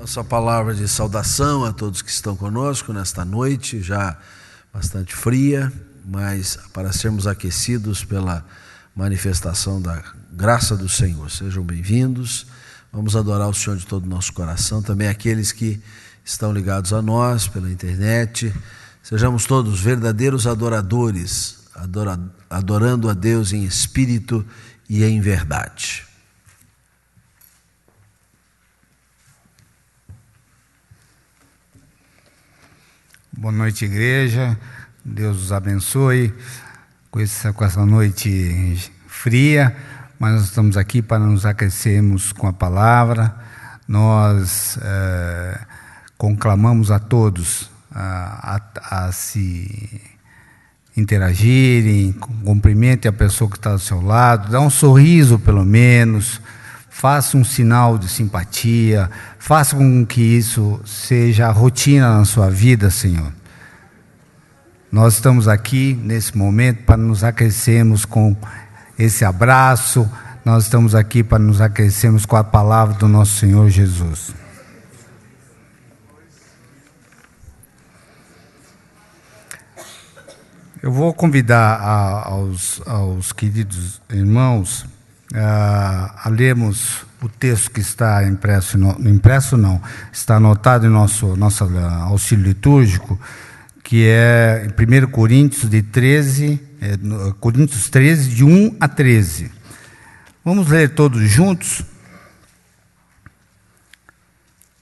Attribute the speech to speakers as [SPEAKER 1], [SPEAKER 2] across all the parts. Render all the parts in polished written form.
[SPEAKER 1] Nossa palavra de saudação a todos que estão conosco nesta noite, já bastante fria, mas para sermos aquecidos pela manifestação da graça do Senhor. Sejam bem-vindos, vamos adorar o Senhor de todo o nosso coração, também aqueles que estão ligados a nós pela internet. Sejamos todos verdadeiros adoradores, adorando a Deus em espírito e em verdade.
[SPEAKER 2] Boa noite, igreja. Deus os abençoe com essa noite fria, mas nós estamos aqui para nos aquecermos com a palavra. Nós conclamamos a todos a se interagirem, cumprimente a pessoa que está ao seu lado, dá um sorriso pelo menos, faça um sinal de simpatia, faça com que isso seja a rotina na sua vida, Senhor. Nós estamos aqui nesse momento para nos aquecermos com esse abraço, nós estamos aqui para nos aquecermos com a palavra do nosso Senhor Jesus. Eu vou convidar aos queridos irmãos a lermos o texto que está está anotado em nosso auxílio litúrgico, que é em 1 Coríntios 13, de 1 a 13. Vamos ler todos juntos?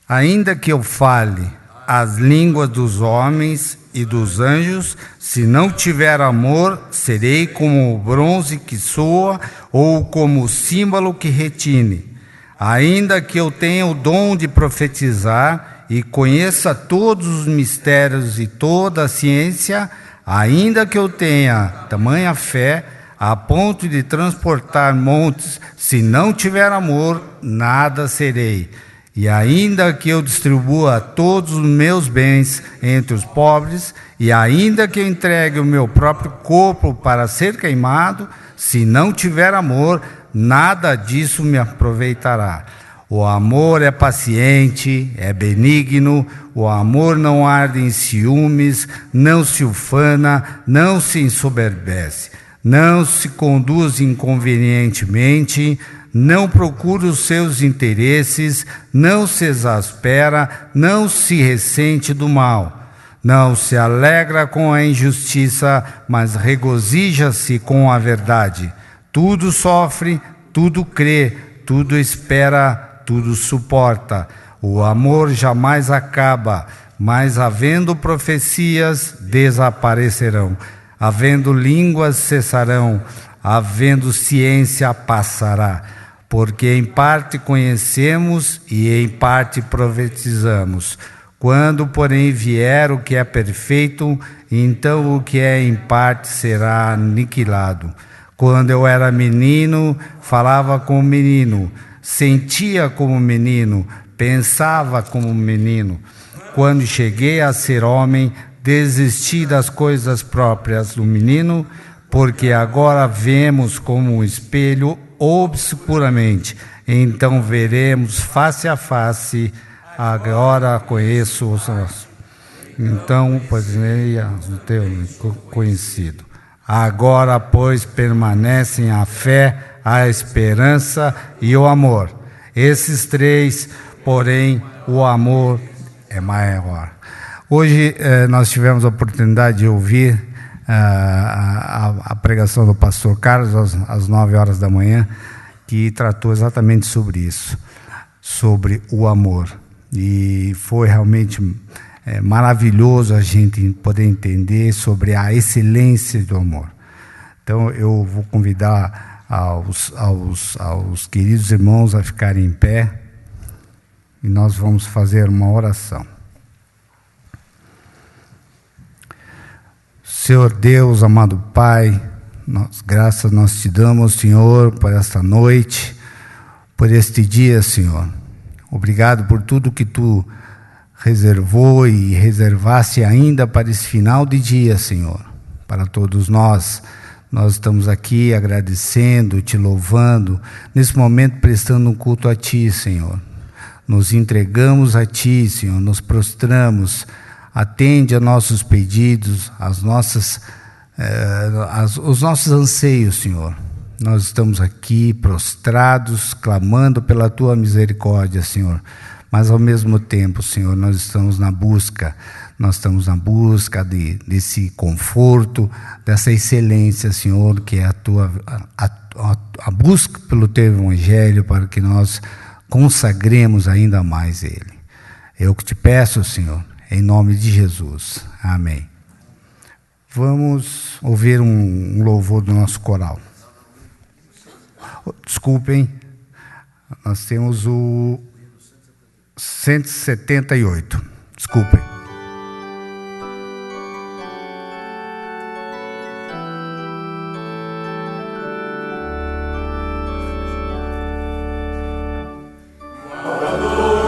[SPEAKER 2] Ainda que eu fale as línguas dos homens e dos anjos, se não tiver amor, serei como o bronze que soa ou como o símbolo que retine. Ainda que eu tenha o dom de profetizar e conheça todos os mistérios e toda a ciência, ainda que eu tenha tamanha fé a ponto de transportar montes, se não tiver amor, nada serei. E ainda que eu distribua todos os meus bens entre os pobres, e ainda que eu entregue o meu próprio corpo para ser queimado, se não tiver amor, nada disso me aproveitará. O amor é paciente, é benigno, o amor não arde em ciúmes, não se ufana, não se ensoberbece, não se conduz inconvenientemente, não procura os seus interesses, não se exaspera, não se ressente do mal, não se alegra com a injustiça, mas regozija-se com a verdade. Tudo sofre, tudo crê, tudo espera, tudo suporta. O amor jamais acaba, mas havendo profecias, desaparecerão. Havendo línguas, cessarão. Havendo ciência, passará. Porque em parte conhecemos e em parte profetizamos. Quando, porém, vier o que é perfeito, então o que é em parte será aniquilado. Quando eu era menino, falava como menino, sentia como menino, pensava como menino. Quando cheguei a ser homem, desisti das coisas próprias do menino, porque agora vemos como um espelho obscuramente, então veremos face a face, agora conheço os nossos. Então, pois o teu conhecido. Agora, pois, permanecem a fé, a esperança e o amor. Esses três, porém, o amor é maior. Hoje nós tivemos a oportunidade de ouvir a pregação do pastor Carlos às 9 horas da manhã, que tratou exatamente sobre isso, sobre o amor. E foi realmente maravilhoso a gente poder entender sobre a excelência do amor. Então eu vou convidar aos queridos irmãos a ficarem em pé e nós vamos fazer uma oração. Senhor Deus, amado Pai, graças nós te damos, Senhor, por esta noite, por este dia, Senhor. Obrigado por tudo que Tu reservou e reservaste ainda para esse final de dia, Senhor. Para todos nós estamos aqui agradecendo, Te louvando, nesse momento prestando um culto a Ti, Senhor. nos entregamos a Ti, Senhor, nos prostramos, atende a nossos pedidos, os nossos anseios, Senhor. Nós estamos aqui prostrados, clamando pela Tua misericórdia, Senhor, mas ao mesmo tempo, Senhor, nós estamos na busca desse conforto, dessa excelência, Senhor, que é a busca pelo Teu Evangelho, para que nós consagremos ainda mais Ele. Eu que te peço, Senhor, em nome de Jesus. Amém. Vamos ouvir um louvor do nosso coral. Desculpem, nós temos o 178. Desculpem.
[SPEAKER 3] Pelo amor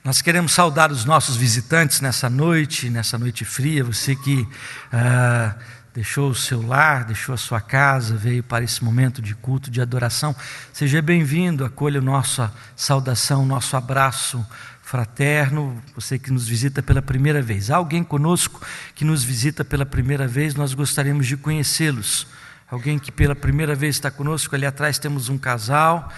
[SPEAKER 3] Nós queremos saudar os nossos visitantes nessa noite fria, você que deixou o seu lar, deixou a sua casa, veio para esse momento de culto, de adoração. Seja bem-vindo, acolha a nossa saudação, nosso abraço fraterno, você que nos visita pela primeira vez. Há alguém conosco que nos visita pela primeira vez, nós gostaríamos de conhecê-los. Alguém que pela primeira vez está conosco, ali atrás temos um casal.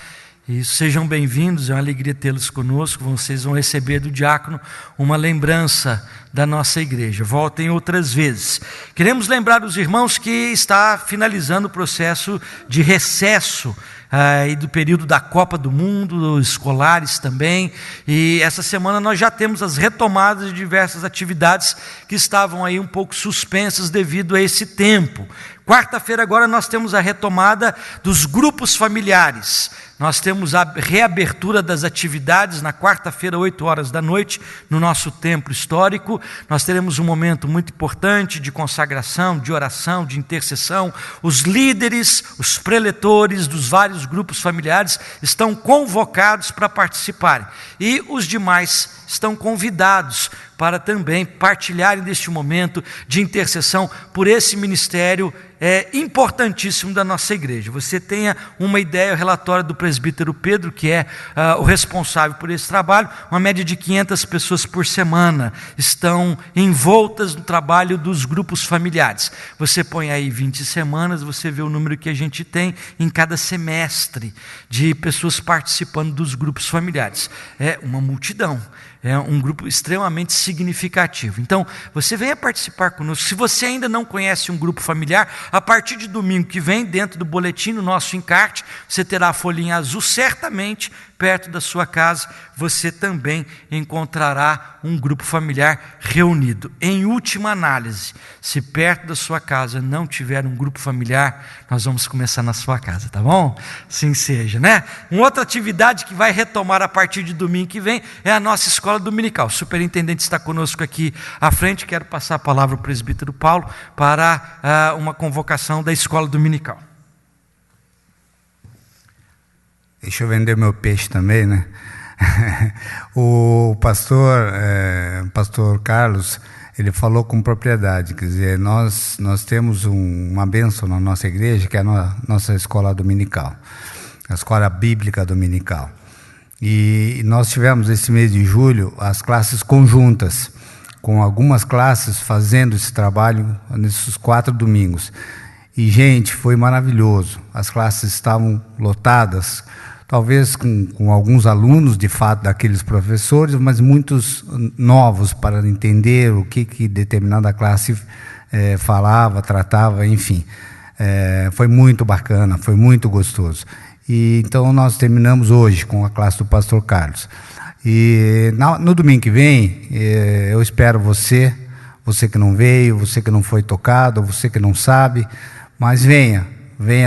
[SPEAKER 3] E sejam bem-vindos, é uma alegria tê-los conosco. Vocês vão receber do diácono uma lembrança da nossa igreja. Voltem outras vezes. Queremos lembrar os irmãos que está finalizando o processo de recesso e do período da Copa do Mundo, escolares também, e essa semana nós já temos as retomadas de diversas atividades que estavam aí um pouco suspensas devido a esse tempo. Quarta-feira agora nós temos a retomada dos grupos familiares. Nós temos a reabertura das atividades na quarta-feira, 8 horas da noite, no nosso templo histórico. Nós teremos um momento muito importante de consagração, de oração, de intercessão. Os líderes, os preletores dos vários grupos familiares estão convocados para participarem. E os demais estão convidados para também partilharem deste momento de intercessão por esse ministério importantíssimo da nossa igreja. Você tenha uma ideia, o relatório do presbítero Pedro, que é o responsável por esse trabalho, uma média de 500 pessoas por semana estão envoltas no trabalho dos grupos familiares. Você põe aí 20 semanas, você vê o número que a gente tem em cada semestre de pessoas participando dos grupos familiares. É uma multidão. É um grupo extremamente significativo. Então, você venha participar conosco. Se você ainda não conhece um grupo familiar, a partir de domingo que vem, dentro do boletim, no nosso encarte, você terá a folhinha azul, certamente, perto da sua casa, você também encontrará um grupo familiar reunido. Em última análise, se perto da sua casa não tiver um grupo familiar, nós vamos começar na sua casa, tá bom? Assim seja, né? Uma outra atividade que vai retomar a partir de domingo que vem é a nossa escola dominical. O superintendente está conosco aqui à frente. Quero passar a palavra ao presbítero Paulo para uma convocação da escola dominical.
[SPEAKER 2] Deixa eu vender meu peixe também, né? O pastor Carlos, ele falou com propriedade, quer dizer, nós temos uma bênção na nossa igreja, que é a nossa escola dominical, a escola bíblica dominical. E nós tivemos esse mês de julho as classes conjuntas, com algumas classes fazendo esse trabalho nesses 4 domingos. E, gente, foi maravilhoso. As classes estavam lotadas, talvez com alguns alunos, de fato, daqueles professores, mas muitos novos para entender o que determinada classe falava, tratava, enfim. Foi muito bacana, foi muito gostoso. E então nós terminamos hoje com a classe do pastor Carlos. E no domingo que vem, eu espero você que não veio, você que não foi tocado, você que não sabe, mas venha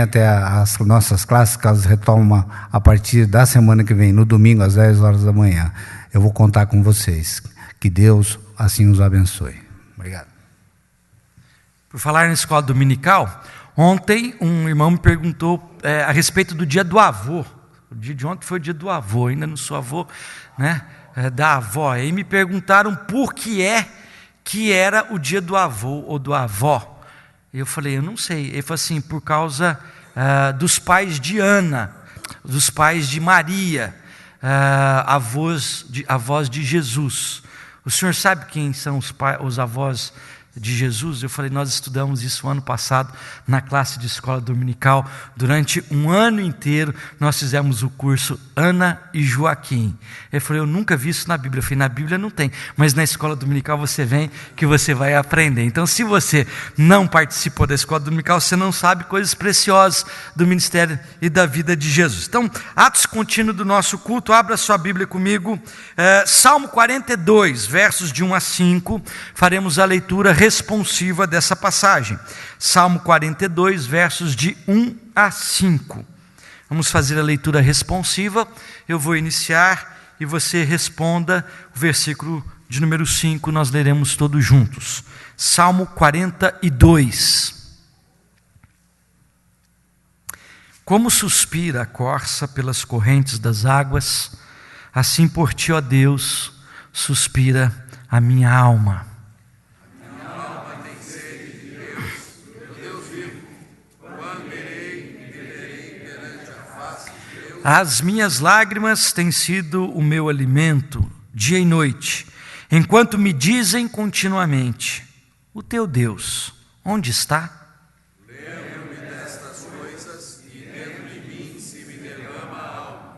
[SPEAKER 2] até as nossas classes, que elas retomam a partir da semana que vem, no domingo às 10 horas da manhã. Eu vou contar com vocês. Que Deus assim os abençoe. Obrigado.
[SPEAKER 3] Por falar na escola dominical, ontem um irmão me perguntou a respeito do dia do avô. O dia de ontem foi o dia do avô, ainda não sou avô, né? Da avó. Aí me perguntaram por que era o dia do avô ou do avó. Eu falei, eu não sei. Ele falou assim, por causa dos pais de Ana, dos pais de Maria, avós de Jesus. O senhor sabe quem são os avós de Jesus? Eu falei, nós estudamos isso ano passado na classe de escola dominical. Durante um ano inteiro nós fizemos o curso Ana e Joaquim. Ele falou, eu nunca vi isso na Bíblia. Eu falei, na Bíblia não tem, mas na escola dominical você vem que você vai aprender. Então, se você não participou da escola dominical, você não sabe coisas preciosas do ministério e da vida de Jesus. Então, atos contínuo do nosso culto. Abra sua Bíblia comigo, Salmo 42, versos de 1 a 5. Faremos a leitura responsiva dessa passagem. Salmo 42, versos de 1 a 5. Vamos fazer a leitura responsiva. Eu vou iniciar e você responda o versículo de número 5, nós leremos todos juntos. Salmo 42. Como suspira a corça pelas correntes das águas, assim por ti, ó Deus, suspira a minha alma. As minhas lágrimas têm sido o meu alimento, dia e noite, enquanto me dizem continuamente, o teu Deus, onde está?
[SPEAKER 4] Lembro-me destas coisas e dentro de mim se me derrama a alma.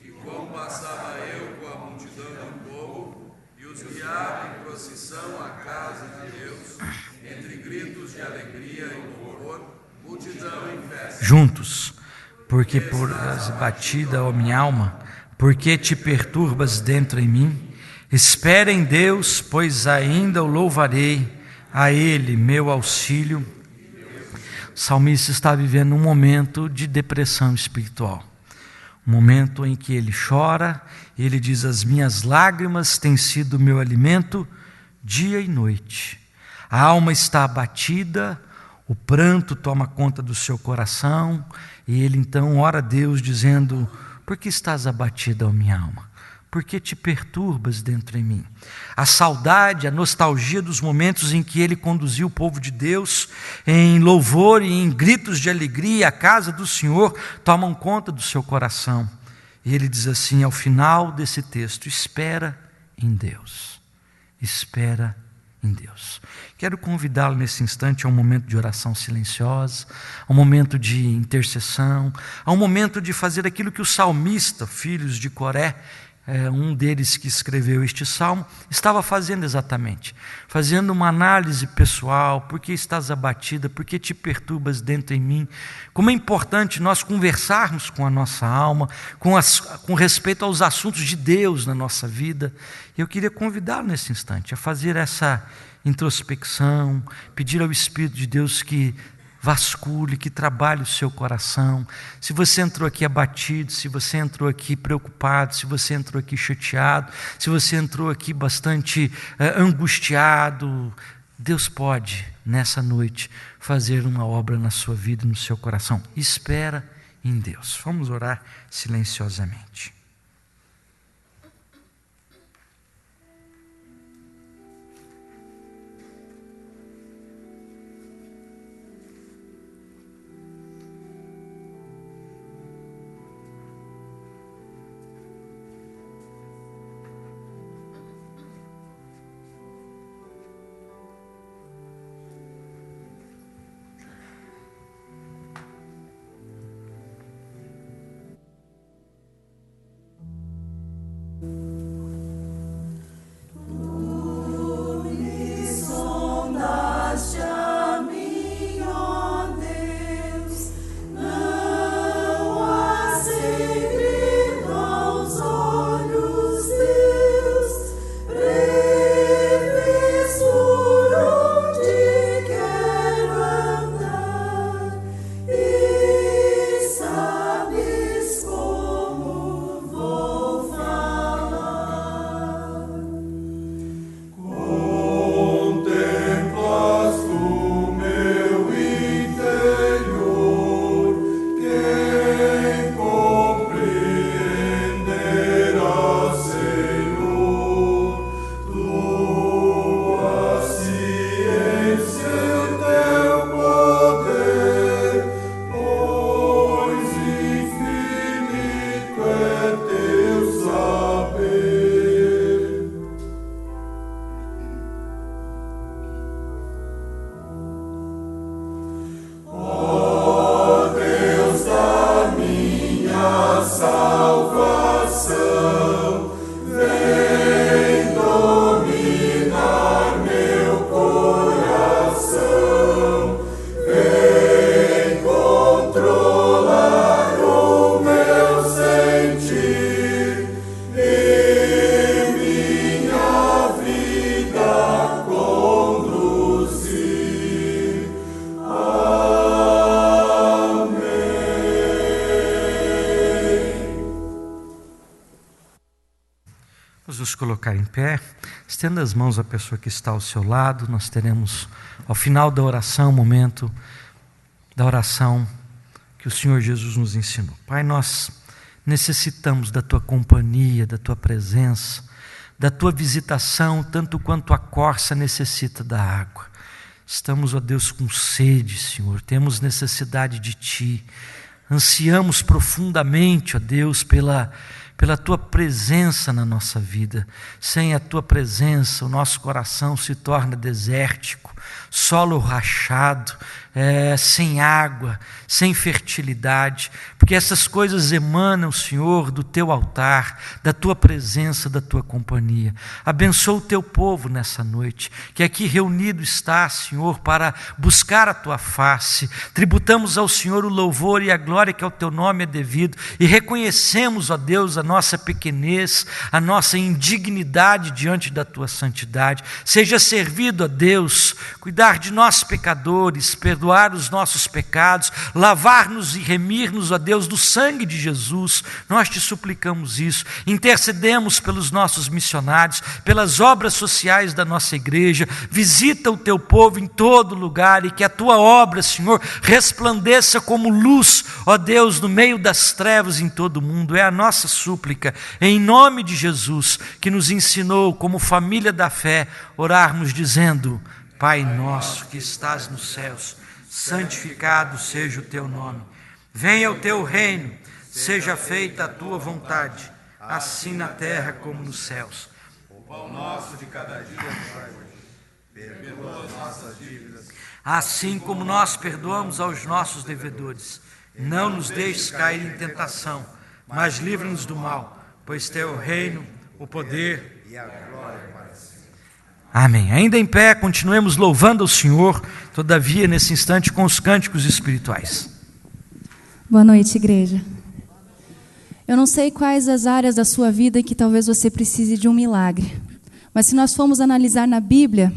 [SPEAKER 4] E como passava eu com a multidão do povo e os guiava em procissão à casa de Deus, entre gritos de alegria e louvor, multidão em festa.
[SPEAKER 3] Juntos. Porque por batida, ó minha alma, porque te perturbas dentro em mim? Espera em Deus, pois ainda o louvarei, a Ele meu auxílio. O salmista está vivendo um momento de depressão espiritual, um momento em que ele chora, e ele diz, as minhas lágrimas têm sido meu alimento dia e noite. A alma está abatida, o pranto toma conta do seu coração, e ele então ora a Deus dizendo, por que estás abatida, ó minha alma? Por que te perturbas dentro em mim? A saudade, a nostalgia dos momentos em que ele conduziu o povo de Deus em louvor e em gritos de alegria à casa do Senhor, tomam conta do seu coração. E ele diz assim, ao final desse texto, espera em Deus, espera em Deus. Quero convidá-lo nesse instante a um momento de oração silenciosa, a um momento de intercessão, a um momento de fazer aquilo que o salmista, filhos de Coré, um deles que escreveu este salmo, estava fazendo exatamente, fazendo uma análise pessoal, por que estás abatida, por que te perturbas dentro em mim, como é importante nós conversarmos com a nossa alma, com respeito aos assuntos de Deus na nossa vida. Eu queria convidá-lo nesse instante a fazer essa introspecção, pedir ao Espírito de Deus que vasculhe, que trabalhe o seu coração. Se você entrou aqui abatido, se você entrou aqui preocupado, se você entrou aqui chateado, se você entrou aqui bastante angustiado, Deus pode, nessa noite, fazer uma obra na sua vida e no seu coração. Espera em Deus. Vamos orar silenciosamente. nos colocar em pé, estenda as mãos à pessoa que está ao seu lado. Nós teremos, ao final da oração, um momento da oração que o Senhor Jesus nos ensinou. Pai, nós necessitamos da Tua companhia, da Tua presença, da Tua visitação, tanto quanto a corça necessita da água. Estamos, ó Deus, com sede, Senhor, temos necessidade de Ti, ansiamos profundamente, ó Deus, pela Tua presença na nossa vida. Sem a Tua presença, o nosso coração se torna desértico, solo rachado, sem água, sem fertilidade, porque essas coisas emanam, Senhor, do Teu altar, da Tua presença, da Tua companhia. Abençoa o Teu povo nessa noite, que aqui reunido está, Senhor, para buscar a Tua face. Tributamos ao Senhor o louvor e a glória que ao Teu nome é devido, e reconhecemos, ó Deus, a nossa pequenez, a nossa indignidade diante da Tua santidade. Seja servido, ó Deus, cuidar de nós pecadores, perdoar os nossos pecados, lavar-nos e remir-nos, ó Deus, do sangue de Jesus. Nós Te suplicamos isso, intercedemos pelos nossos missionários, pelas obras sociais da nossa igreja. Visita o Teu povo em todo lugar, e que a Tua obra, Senhor, resplandeça como luz, ó Deus, no meio das trevas em todo o mundo. É a nossa súplica, em nome de Jesus, que nos ensinou, como família da fé, orarmos dizendo: Pai nosso que estás nos céus, santificado seja o Teu nome. Venha o Teu reino, seja feita a Tua vontade, assim na terra como nos céus.
[SPEAKER 4] O pão nosso de cada dia nos dai hoje. Perdoa as nossas dívidas,
[SPEAKER 3] assim como nós perdoamos aos nossos devedores. Não nos deixes cair em tentação, mas livra-nos do mal, pois Teu é o reino, o poder
[SPEAKER 4] e a glória para sempre.
[SPEAKER 3] Amém. Ainda em pé, continuemos louvando ao Senhor, todavia nesse instante com os cânticos espirituais.
[SPEAKER 5] Boa noite, igreja. Eu não sei quais as áreas da sua vida em que talvez você precise de um milagre, mas se nós formos analisar na Bíblia,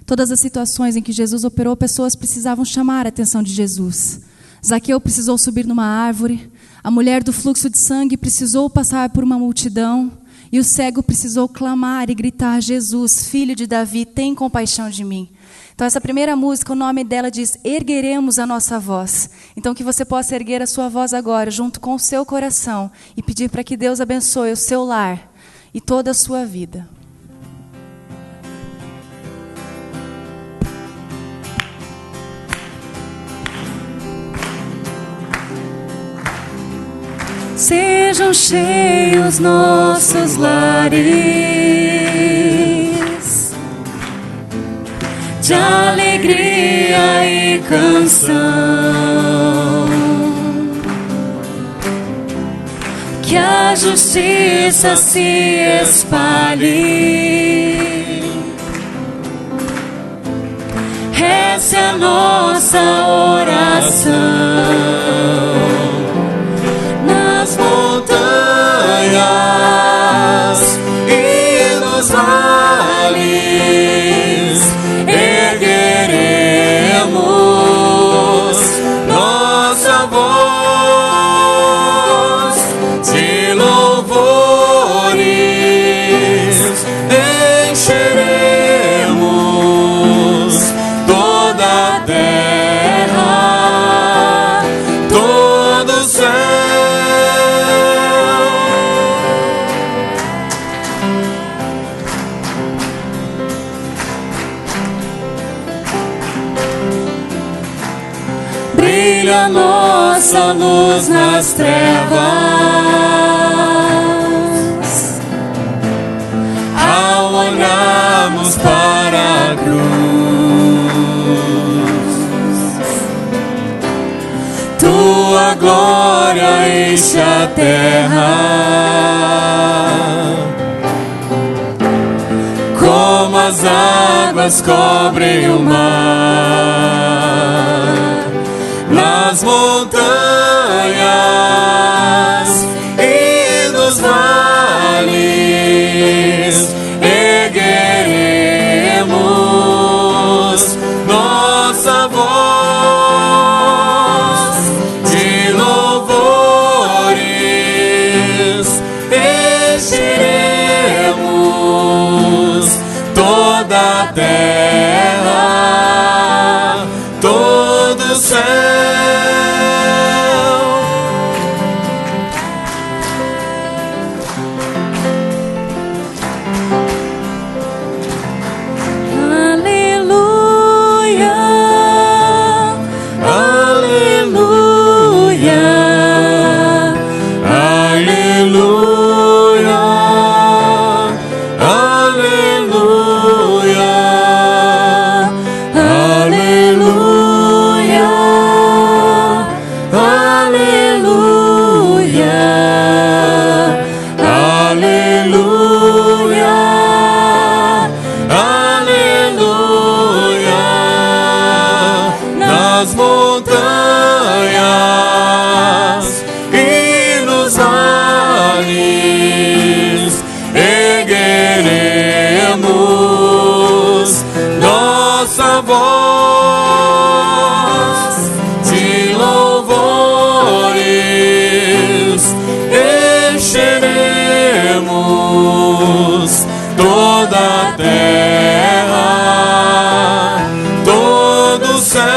[SPEAKER 5] todas as situações em que Jesus operou, pessoas precisavam chamar a atenção de Jesus. Zaqueu precisou subir numa árvore, a mulher do fluxo de sangue precisou passar por uma multidão, e o cego precisou clamar e gritar: Jesus, filho de Davi, tem compaixão de mim. Então essa primeira música, o nome dela diz: ergueremos a nossa voz. Então que você possa erguer a sua voz agora, junto com o seu coração, e pedir para que Deus abençoe o seu lar e toda a sua vida. Sejam cheios nossos lares de alegria e canção, que a justiça se espalhe. Essa é a nossa oração.
[SPEAKER 4] E nos vales ergueremos nossa voz de louvores, encheremos toda a terra, todo o céu. Brilha nossa luz nas trevas, ao olharmos para a cruz. Tua glória enche a terra, como as águas cobrem o mar. Nas montanhas e nos vales ergueremos nossa voz de louvores, encheremos uma voz de louvores, encheremos toda a terra, todo o céu.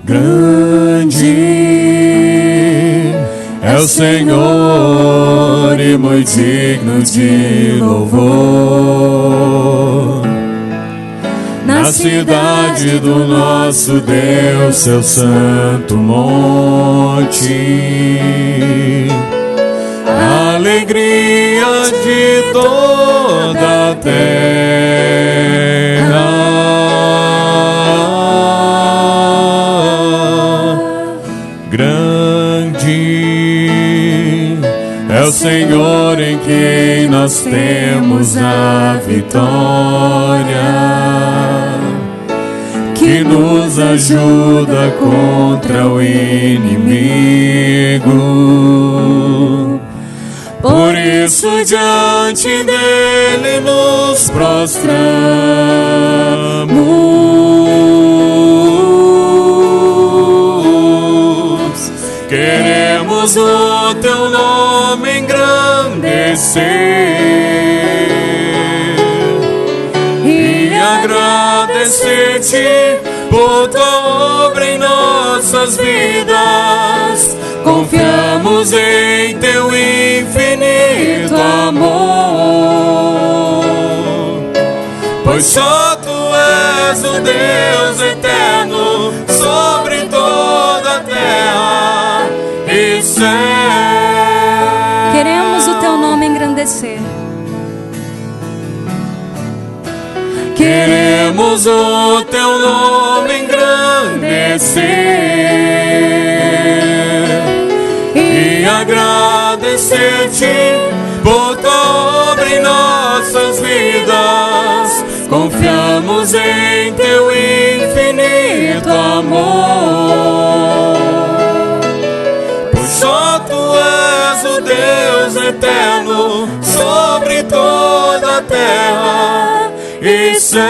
[SPEAKER 4] Grande é o Senhor e muito digno de louvor. Na cidade do nosso Deus, seu santo monte, a alegria de toda a terra. Grande é o Senhor em quem nós temos a vitória, que nos ajuda contra o inimigo. Por isso diante dele nos prostramos. Queremos o teu nome engrandecer e agradecer-te por tua obra em nossas vidas. Confiamos em teu infinito amor, pois só tu és o Deus eterno sobre toda a terra e céu.
[SPEAKER 5] Queremos o teu nome engrandecer.
[SPEAKER 4] Queremos o teu nome engrandecer e agradecer-te por tua obra em nossas vidas. Confiamos em teu infinito amor, pois só tu és o Deus eterno sobre toda a terra e céu.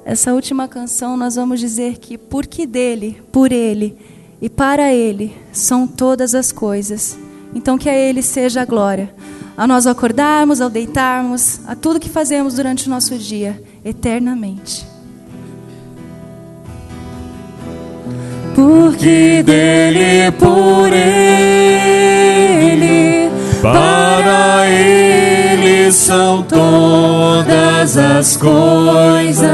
[SPEAKER 5] Essa última canção nós vamos dizer que porque dele, por ele e para ele são todas as coisas. Então que a ele seja a glória, a nós acordarmos, ao deitarmos, a tudo que fazemos durante o nosso dia, eternamente.
[SPEAKER 4] Porque dele, por ele, para ele são todas as coisas.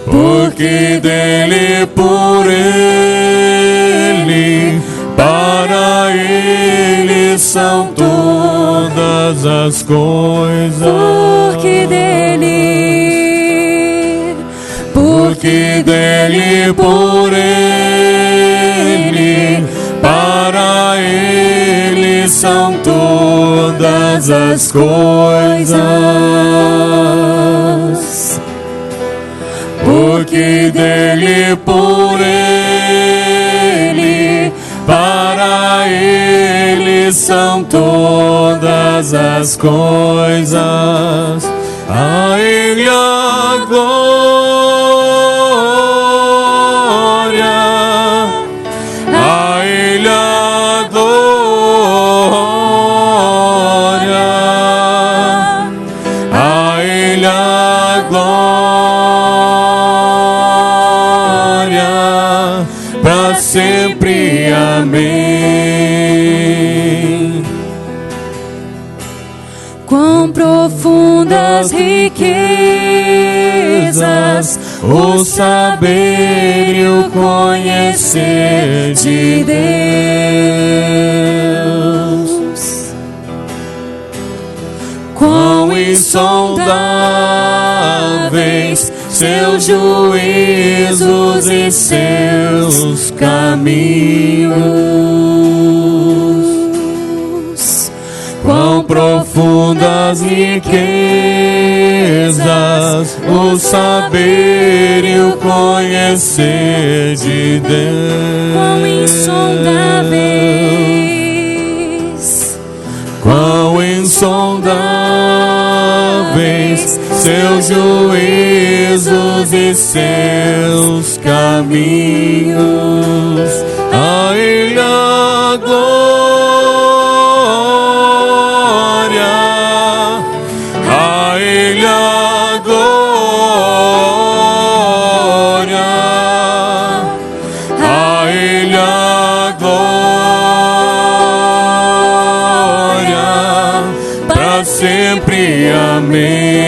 [SPEAKER 4] Porque dele, por ele, para ele são todas as coisas.
[SPEAKER 5] Porque
[SPEAKER 4] dele, por ele, para ele são todas as coisas. Porque dele, por ele, para ele são todas as coisas. A ele a glória, a ele a glória, a ele a glória, para sempre. Amém.
[SPEAKER 5] quão profundas riquezas
[SPEAKER 6] o saber e o conhecer de Deus. Quão insondáveis seus juízos e seus caminhos, quão profundas riquezas o saber e o conhecer de Deus.
[SPEAKER 7] Quão insondáveis,
[SPEAKER 6] quão insondáveis seus juízos e seus caminhos. A Ele a glória, a Ele a glória, a Ele a glória, para sempre. Amém.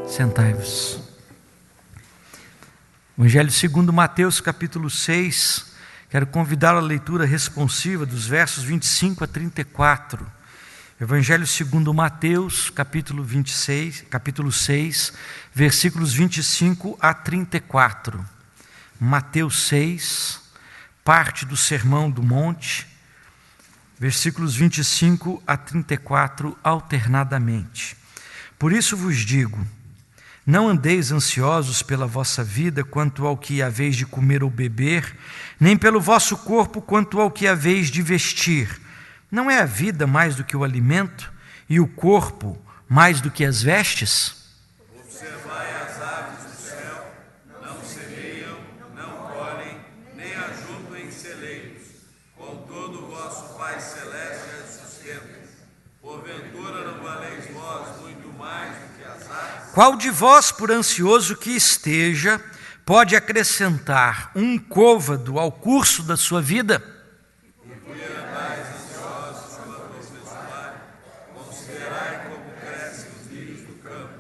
[SPEAKER 3] Sentai-vos. Evangelho segundo Mateus, capítulo 6. Quero convidar a leitura responsiva dos versos 25 a 34. Evangelho segundo Mateus, capítulo 6, versículos 25 a 34. Mateus 6, parte do Sermão do Monte, versículos 25 a 34, alternadamente. Por isso vos digo, não andeis ansiosos pela vossa vida quanto ao que haveis de comer ou beber, nem pelo vosso corpo quanto ao que haveis de vestir. Não é a vida mais do que o alimento, e o corpo mais do que as vestes?
[SPEAKER 4] Observai as aves do céu, não semeiam, não colhem, nem ajuntam em celeiros, contudo o vosso Pai Celeste as sustenta. Porventura não valeis vós muito mais do que as aves?
[SPEAKER 3] Qual de vós, por ansioso que esteja, pode acrescentar um côvado ao curso da sua vida?
[SPEAKER 4] E por andais ansiosos pela vossa vestuário, considerai como crescem os lírios do campo,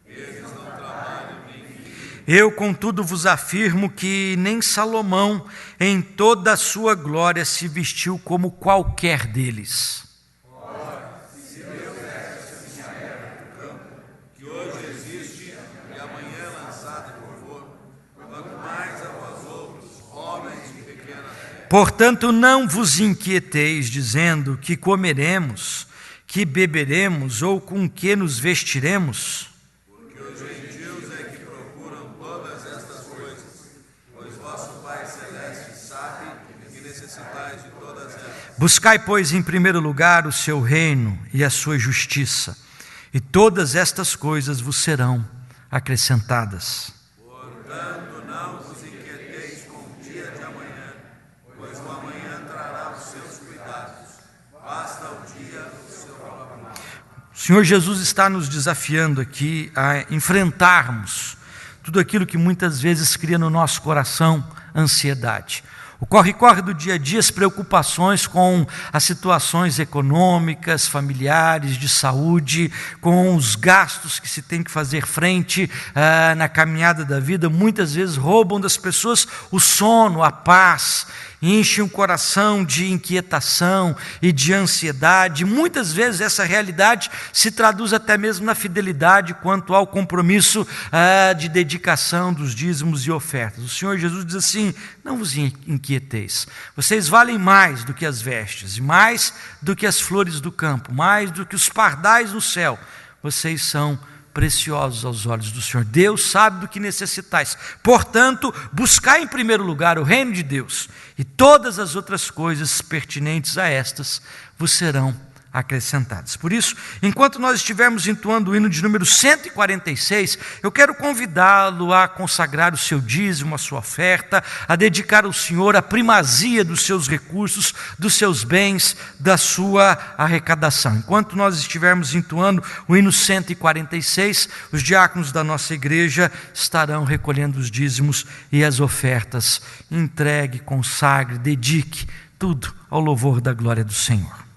[SPEAKER 4] eles não trabalham nem fiam.
[SPEAKER 3] Eu, contudo, vos afirmo que nem Salomão, em toda a sua glória, se vestiu como qualquer deles. Portanto, não vos inquieteis, dizendo que comeremos, que beberemos ou com que nos vestiremos.
[SPEAKER 4] Porque os gentios é que procuram todas estas coisas, pois vosso Pai Celeste sabe que necessitais de todas elas.
[SPEAKER 3] Buscai, pois, em primeiro lugar o seu reino e a sua justiça, e todas estas coisas vos serão acrescentadas.
[SPEAKER 4] Portanto, não vos inquieteis com o dia de amanhã, pois o amanhã trará os seus cuidados. Basta o dia o seu próprio mal.
[SPEAKER 3] O Senhor Jesus está nos desafiando aqui a enfrentarmos tudo aquilo que muitas vezes cria no nosso coração ansiedade. O corre-corre do dia a dia, as preocupações com as situações econômicas, familiares, de saúde, com os gastos que se tem que fazer frente na caminhada da vida, muitas vezes roubam das pessoas o sono, a paz, enchem o coração de inquietação e de ansiedade. Muitas vezes essa realidade se traduz até mesmo na fidelidade quanto ao compromisso de dedicação dos dízimos e ofertas. O Senhor Jesus diz assim: não vos inquieteis, vocês valem mais do que as vestes, mais do que as flores do campo, mais do que os pardais no céu. Vocês são preciosos aos olhos do Senhor. Deus sabe do que necessitais. Portanto, buscai em primeiro lugar o reino de Deus, e todas as outras coisas pertinentes a estas vos serão acrescentadas. Por isso, enquanto nós estivermos entoando o hino de número 146, eu quero convidá-lo a consagrar o seu dízimo, a sua oferta, a dedicar ao Senhor a primazia dos seus recursos, dos seus bens, da sua arrecadação. Enquanto nós estivermos entoando o hino 146, os diáconos da nossa igreja estarão recolhendo os dízimos e as ofertas. Entregue, consagre, dedique tudo ao louvor da glória do Senhor.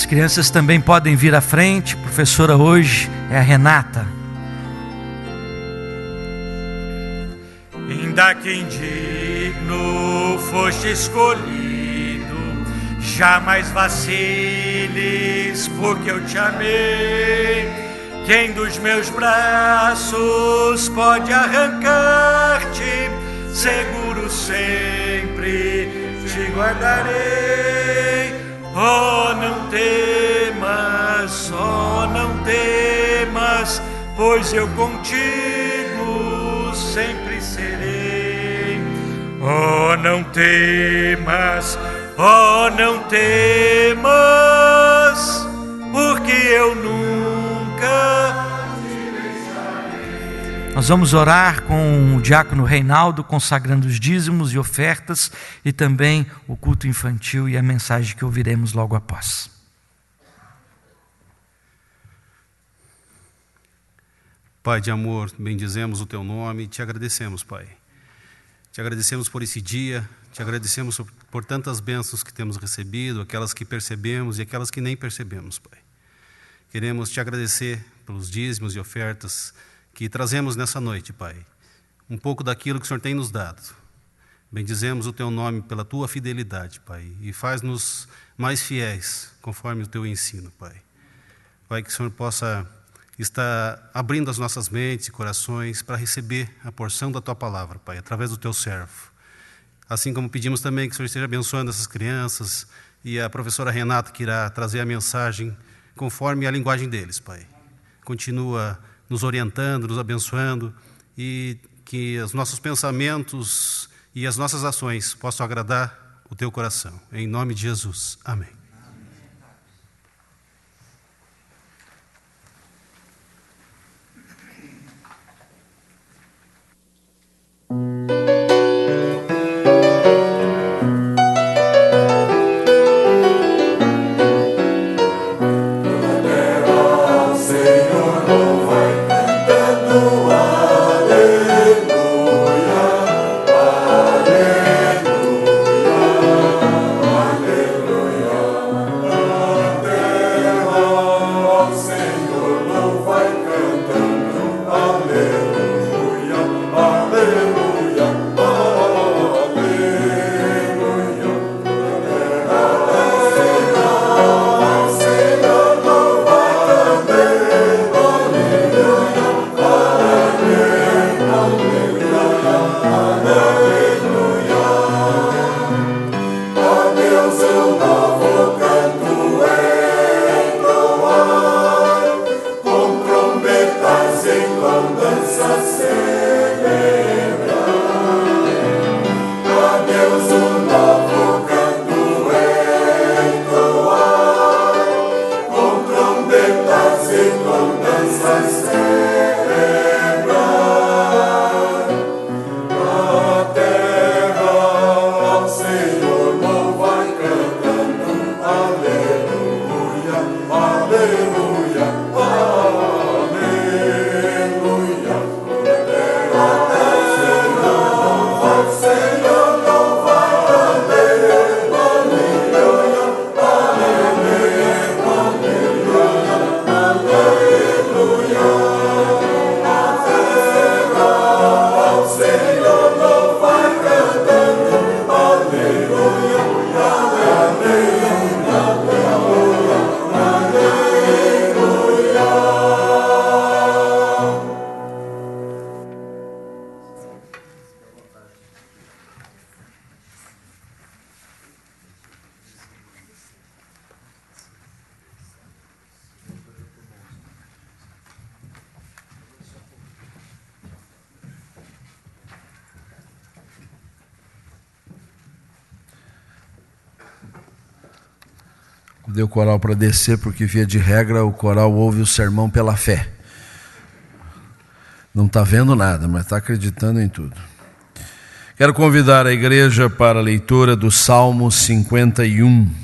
[SPEAKER 3] As crianças também podem vir à frente. A professora hoje é a Renata.
[SPEAKER 8] Ainda que indigno foste escolhido, jamais vaciles, porque eu te amei. Quem dos meus braços pode arrancar-te? Seguro sempre te guardarei. Oh, não temas, oh, não temas, pois eu contigo sempre serei. Oh, não temas, oh, não temas, porque eu nunca te deixarei.
[SPEAKER 3] Nós vamos orar com o diácono Reinaldo, consagrando os dízimos e ofertas, e também o culto infantil e a mensagem que ouviremos logo após.
[SPEAKER 9] Pai de amor, bendizemos o Teu nome e Te agradecemos, Pai. Te agradecemos por esse dia, Te agradecemos por tantas bênçãos que temos recebido, aquelas que percebemos e aquelas que nem percebemos, Pai. Queremos Te agradecer pelos dízimos e ofertas que trazemos nessa noite, Pai. Um pouco daquilo que o Senhor tem nos dado. Bendizemos o Teu nome pela Tua fidelidade, Pai, e faz-nos mais fiéis, conforme o Teu ensino, Pai. Pai, que o Senhor possa estar abrindo as nossas mentes e corações para receber a porção da Tua palavra, Pai, através do Teu servo. Assim como pedimos também que o Senhor esteja abençoando essas crianças e a professora Renata, que irá trazer a mensagem conforme a linguagem deles, Pai. Continua nos orientando, nos abençoando, e que os nossos pensamentos e as nossas ações possam agradar o Teu coração. Em nome de Jesus. Amém.
[SPEAKER 6] Aleluia.
[SPEAKER 1] Deu o coral para descer, porque via de regra o coral ouve o sermão pela fé. Não está vendo nada, mas está acreditando em tudo. Quero convidar a igreja para a leitura do Salmo 51.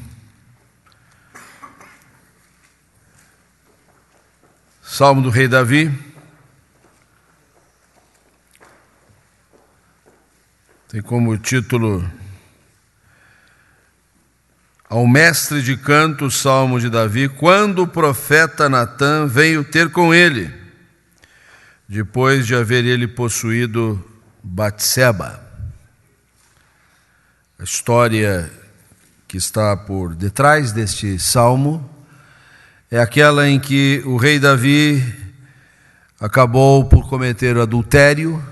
[SPEAKER 1] Salmo do rei Davi. Tem como título: Ao mestre de canto, o Salmo de Davi, quando o profeta Natã veio ter com ele, depois de haver ele possuído Batseba. A história que está por detrás deste salmo é aquela em que o rei Davi acabou por cometer adultério,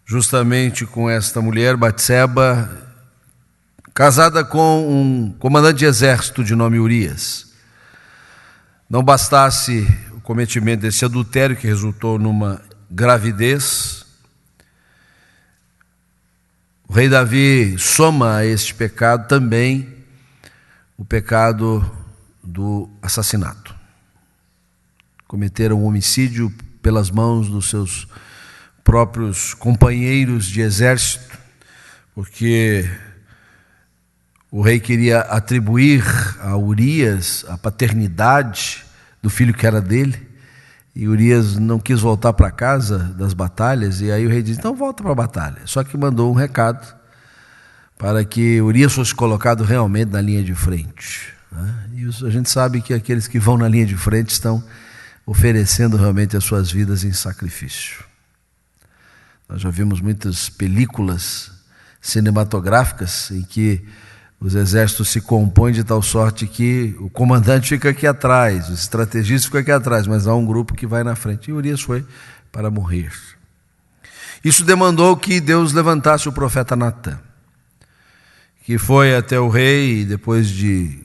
[SPEAKER 1] justamente com esta mulher, Batseba, casada com um comandante de exército de nome Urias. Não bastasse o cometimento desse adultério, que resultou numa gravidez, o rei Davi soma a este pecado também o pecado do assassinato. Cometeram um homicídio pelas mãos dos seus próprios companheiros de exército, porque o rei queria atribuir a Urias a paternidade do filho que era dele, e Urias não quis voltar para casa das batalhas, e aí o rei disse: então volta para a batalha. Só que mandou um recado para que Urias fosse colocado realmente na linha de frente. E a gente sabe que aqueles que vão na linha de frente estão oferecendo realmente as suas vidas em sacrifício. Nós já vimos muitas películas cinematográficas em que os exércitos se compõem de tal sorte que o comandante fica aqui atrás, o estrategista fica aqui atrás, mas há um grupo que vai na frente. E Urias foi para morrer. Isso demandou que Deus levantasse o profeta Natã, que foi até o rei, e depois de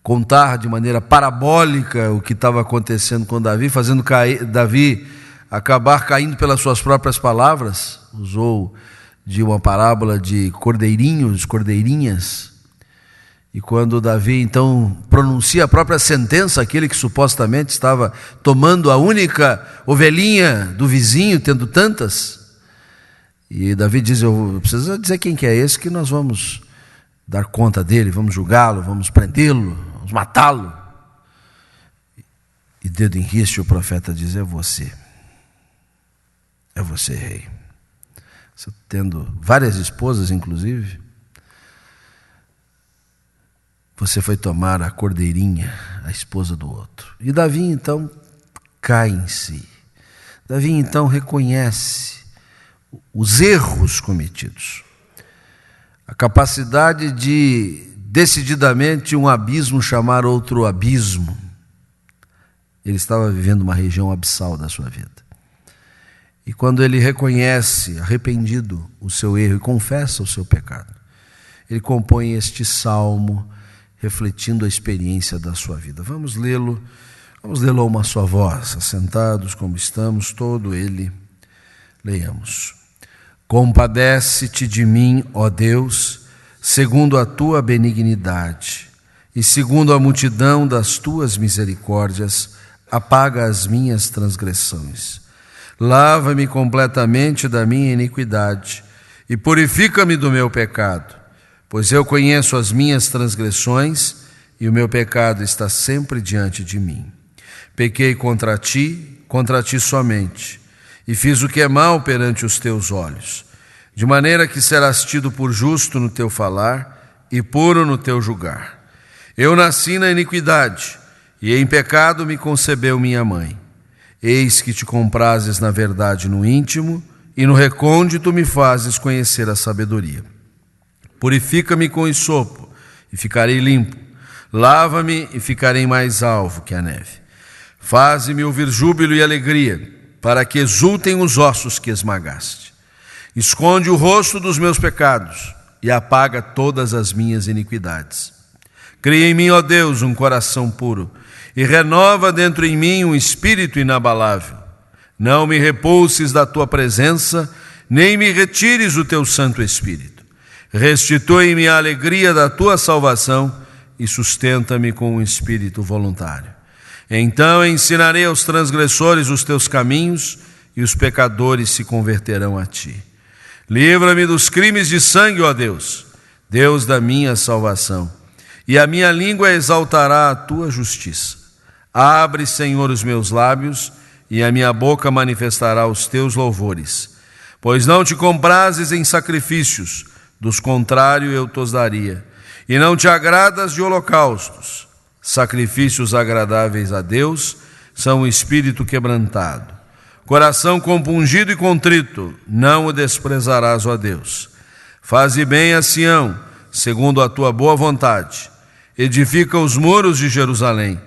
[SPEAKER 1] contar de maneira parabólica o que estava acontecendo com Davi, fazendo Davi acabar caindo pelas suas próprias palavras, usou de uma parábola de cordeirinhos, cordeirinhas. E quando Davi então pronuncia a própria sentença, aquele que supostamente estava tomando a única ovelhinha do vizinho, tendo tantas, e Davi diz: eu preciso dizer quem que é esse, que nós vamos dar conta dele, vamos julgá-lo, vamos prendê-lo, vamos matá-lo. E dedo em riste o profeta diz: é você, rei. Você tendo várias esposas, inclusive, você foi tomar a cordeirinha, a esposa do outro. E Davi então cai em si. Davi então reconhece os erros cometidos, a capacidade de decididamente um abismo chamar outro abismo. Ele estava vivendo uma região abissal da sua vida. E quando ele reconhece, arrependido, o seu erro e confessa o seu pecado, ele compõe este salmo, refletindo a experiência da sua vida. Vamos lê-lo a uma só voz, assentados como estamos, todo ele, leiamos. Compadece-te de mim, ó Deus, segundo a tua benignidade, e segundo a multidão das tuas misericórdias, apaga as minhas transgressões. Lava-me completamente da minha iniquidade e purifica-me do meu pecado, pois eu conheço as minhas transgressões e o meu pecado está sempre diante de mim. Pequei contra ti somente, e fiz o que é mal perante os teus olhos, de maneira que serás tido por justo no teu falar e puro no teu julgar. Eu nasci na iniquidade, e em pecado me concebeu minha mãe. Eis que te comprases na verdade no íntimo, e no recôndito me fazes conhecer a sabedoria. Purifica-me com hisopo, e ficarei limpo. Lava-me, e ficarei mais alvo que a neve. Faze-me ouvir júbilo e alegria, para que exultem os ossos que esmagaste. Esconde o rosto dos meus pecados, e apaga todas as minhas iniquidades. Cria em mim, ó Deus, um coração puro, e renova dentro em mim um espírito inabalável. Não me repulses da tua presença, nem me retires o teu Santo Espírito. Restitui-me a alegria da tua salvação e sustenta-me com um espírito voluntário. Então ensinarei aos transgressores os teus caminhos, e os pecadores se converterão a ti. Livra-me dos crimes de sangue, ó Deus, Deus da minha salvação, e a minha língua exaltará a tua justiça. Abre, Senhor, os meus lábios, e a minha boca manifestará os teus louvores. Pois não te comprases em sacrifícios, dos contrários eu tos daria, e não te agradas de holocaustos. Sacrifícios agradáveis a Deus são o espírito quebrantado. Coração compungido e contrito, não o desprezarás, ó Deus. Faze bem a Sião, segundo a tua boa vontade. Edifica os muros de Jerusalém.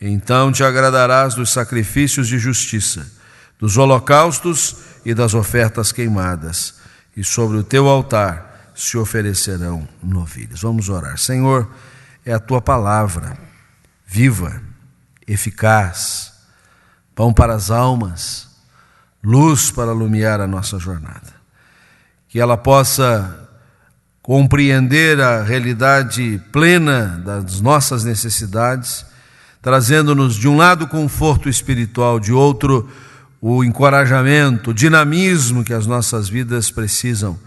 [SPEAKER 1] Então te agradarás dos sacrifícios de justiça, dos holocaustos e das ofertas queimadas, e sobre o teu altar se oferecerão novilhos. Vamos orar. Senhor, é a tua palavra, viva, eficaz, pão para as almas, luz para iluminar a nossa jornada. Que ela possa compreender a realidade plena das nossas necessidades, trazendo-nos de um lado o conforto espiritual, de outro o encorajamento, o dinamismo que as nossas vidas precisam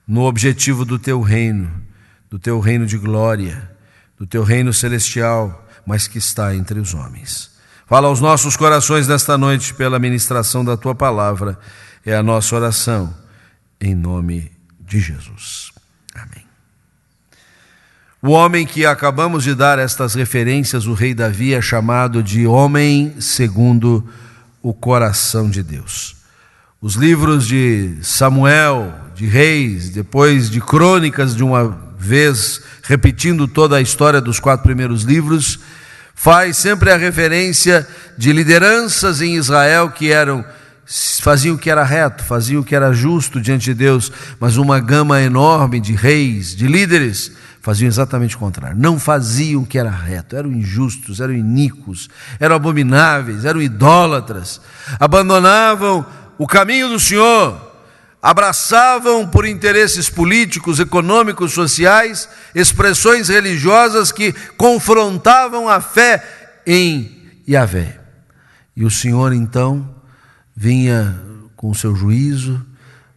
[SPEAKER 1] no objetivo do teu reino de glória, do teu reino celestial, mas que está entre os homens. Fala aos nossos corações nesta noite pela ministração da tua palavra, é a nossa oração, em nome de Jesus. Amém. O homem que acabamos de dar estas referências, o rei Davi, é chamado de homem segundo o coração de Deus. Os livros de Samuel, de Reis, depois de Crônicas, de uma vez repetindo toda a história dos 4 primeiros livros, faz sempre a referência de lideranças em Israel que faziam o que era reto, faziam o que era justo diante de Deus, mas uma gama enorme de reis, de líderes, faziam exatamente o contrário. Não faziam o que era reto, eram injustos, eram iníquos, eram abomináveis, eram idólatras, abandonavam o caminho do Senhor, abraçavam por interesses políticos, econômicos, sociais, expressões religiosas que confrontavam a fé em Yahvé. E o Senhor então vinha com o seu juízo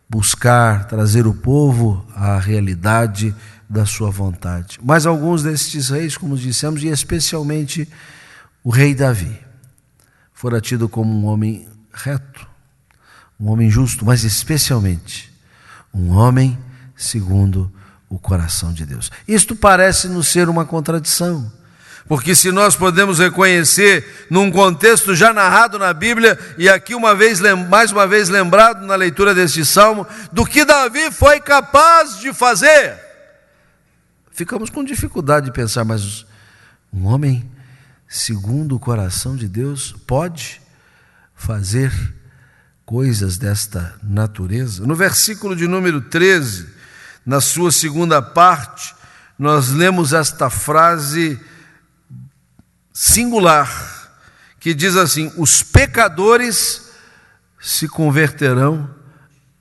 [SPEAKER 1] buscar trazer o povo à realidade da sua vontade. Mas alguns destes reis, como dissemos, e especialmente o rei Davi, fora tido como um homem reto, um homem justo, mas especialmente um homem segundo o coração de Deus. Isto parece-nos ser uma contradição, porque se nós podemos reconhecer num contexto já narrado na Bíblia, e aqui mais uma vez lembrado na leitura deste salmo, do que Davi foi capaz de fazer, ficamos com dificuldade de pensar, mas um homem segundo o coração de Deus pode fazer coisas desta natureza? No versículo de número 13, na sua segunda parte, nós lemos esta frase singular, que diz assim: os pecadores se converterão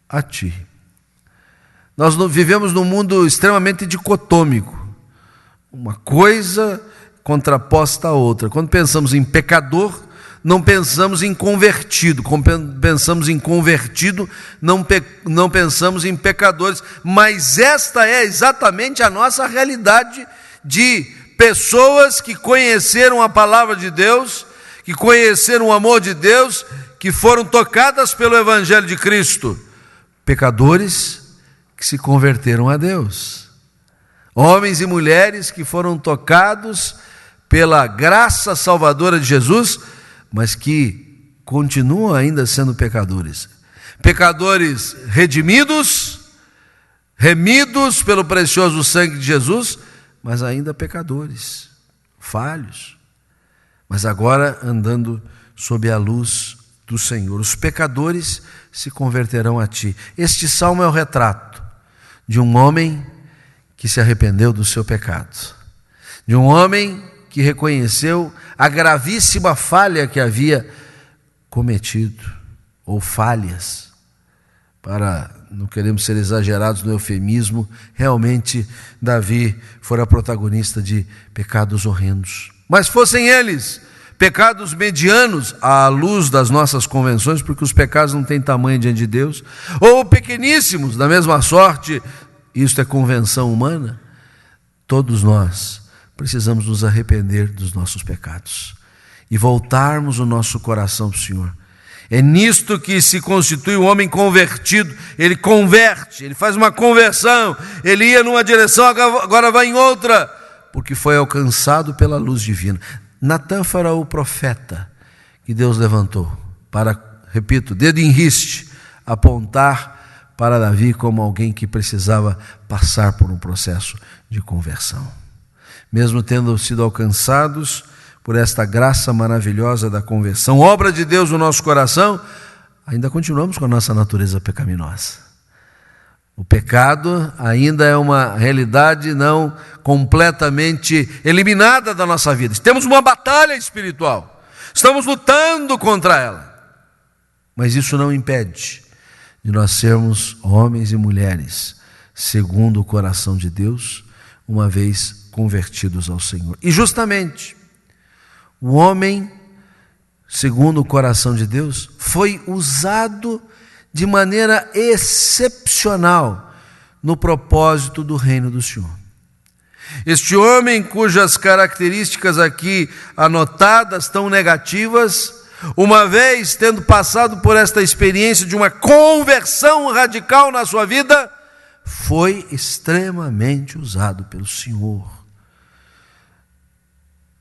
[SPEAKER 1] a ti. Nós vivemos num mundo extremamente dicotômico, uma coisa contraposta à outra. Quando pensamos em pecador, não pensamos em convertido. Quando pensamos em convertido, não pensamos em pecadores. Mas esta é exatamente a nossa realidade de pessoas que conheceram a palavra de Deus, que conheceram o amor de Deus, que foram tocadas pelo Evangelho de Cristo. Pecadores que se converteram a Deus. Homens e mulheres que foram tocados pela graça salvadora de Jesus, mas que continuam ainda sendo pecadores. Pecadores redimidos, remidos pelo precioso sangue de Jesus, mas ainda pecadores, falhos, mas agora andando sob a luz do Senhor. Os pecadores se converterão a ti. Este salmo é o retrato de um homem que se arrependeu do seu pecado, de um homem que reconheceu a gravíssima falha que havia cometido, ou falhas, não queremos ser exagerados no eufemismo, realmente Davi fora protagonista de pecados horrendos. Mas fossem eles pecados medianos à luz das nossas convenções, porque os pecados não têm tamanho diante de Deus, ou pequeníssimos, da mesma sorte, isto é convenção humana, todos nós precisamos nos arrepender dos nossos pecados e voltarmos o nosso coração para o Senhor. É nisto que se constitui o homem convertido. Ele converte, ele faz uma conversão. Ele ia numa direção, agora vai em outra, porque foi alcançado pela luz divina. Natã foi o profeta que Deus levantou para, repito, dedo em riste, apontar para Davi como alguém que precisava passar por um processo de conversão. Mesmo tendo sido alcançados por esta graça maravilhosa da conversão, obra de Deus no nosso coração, ainda continuamos com a nossa natureza pecaminosa. O pecado ainda é uma realidade não completamente eliminada da nossa vida. Temos uma batalha espiritual, estamos lutando contra ela, mas isso não impede de nós sermos homens e mulheres segundo o coração de Deus, uma vez convertidos ao Senhor. E justamente o homem segundo o coração de Deus foi usado de maneira excepcional no propósito do reino do Senhor. Este homem, cujas características aqui anotadas estão negativas, uma vez tendo passado por esta experiência de uma conversão radical na sua vida, foi extremamente usado pelo Senhor.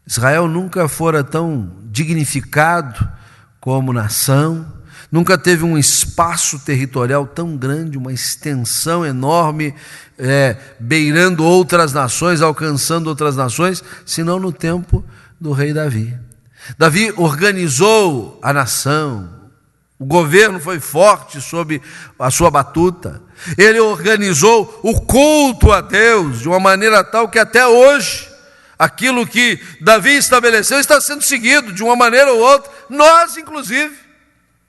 [SPEAKER 1] Israel nunca fora tão dignificado como nação, nunca teve um espaço territorial tão grande, uma extensão enorme, beirando outras nações, alcançando outras nações, senão no tempo do rei Davi. Davi organizou a nação, o governo foi forte sob a sua batuta, ele organizou o culto a Deus de uma maneira tal que até hoje, aquilo que Davi estabeleceu está sendo seguido de uma maneira ou outra, nós inclusive.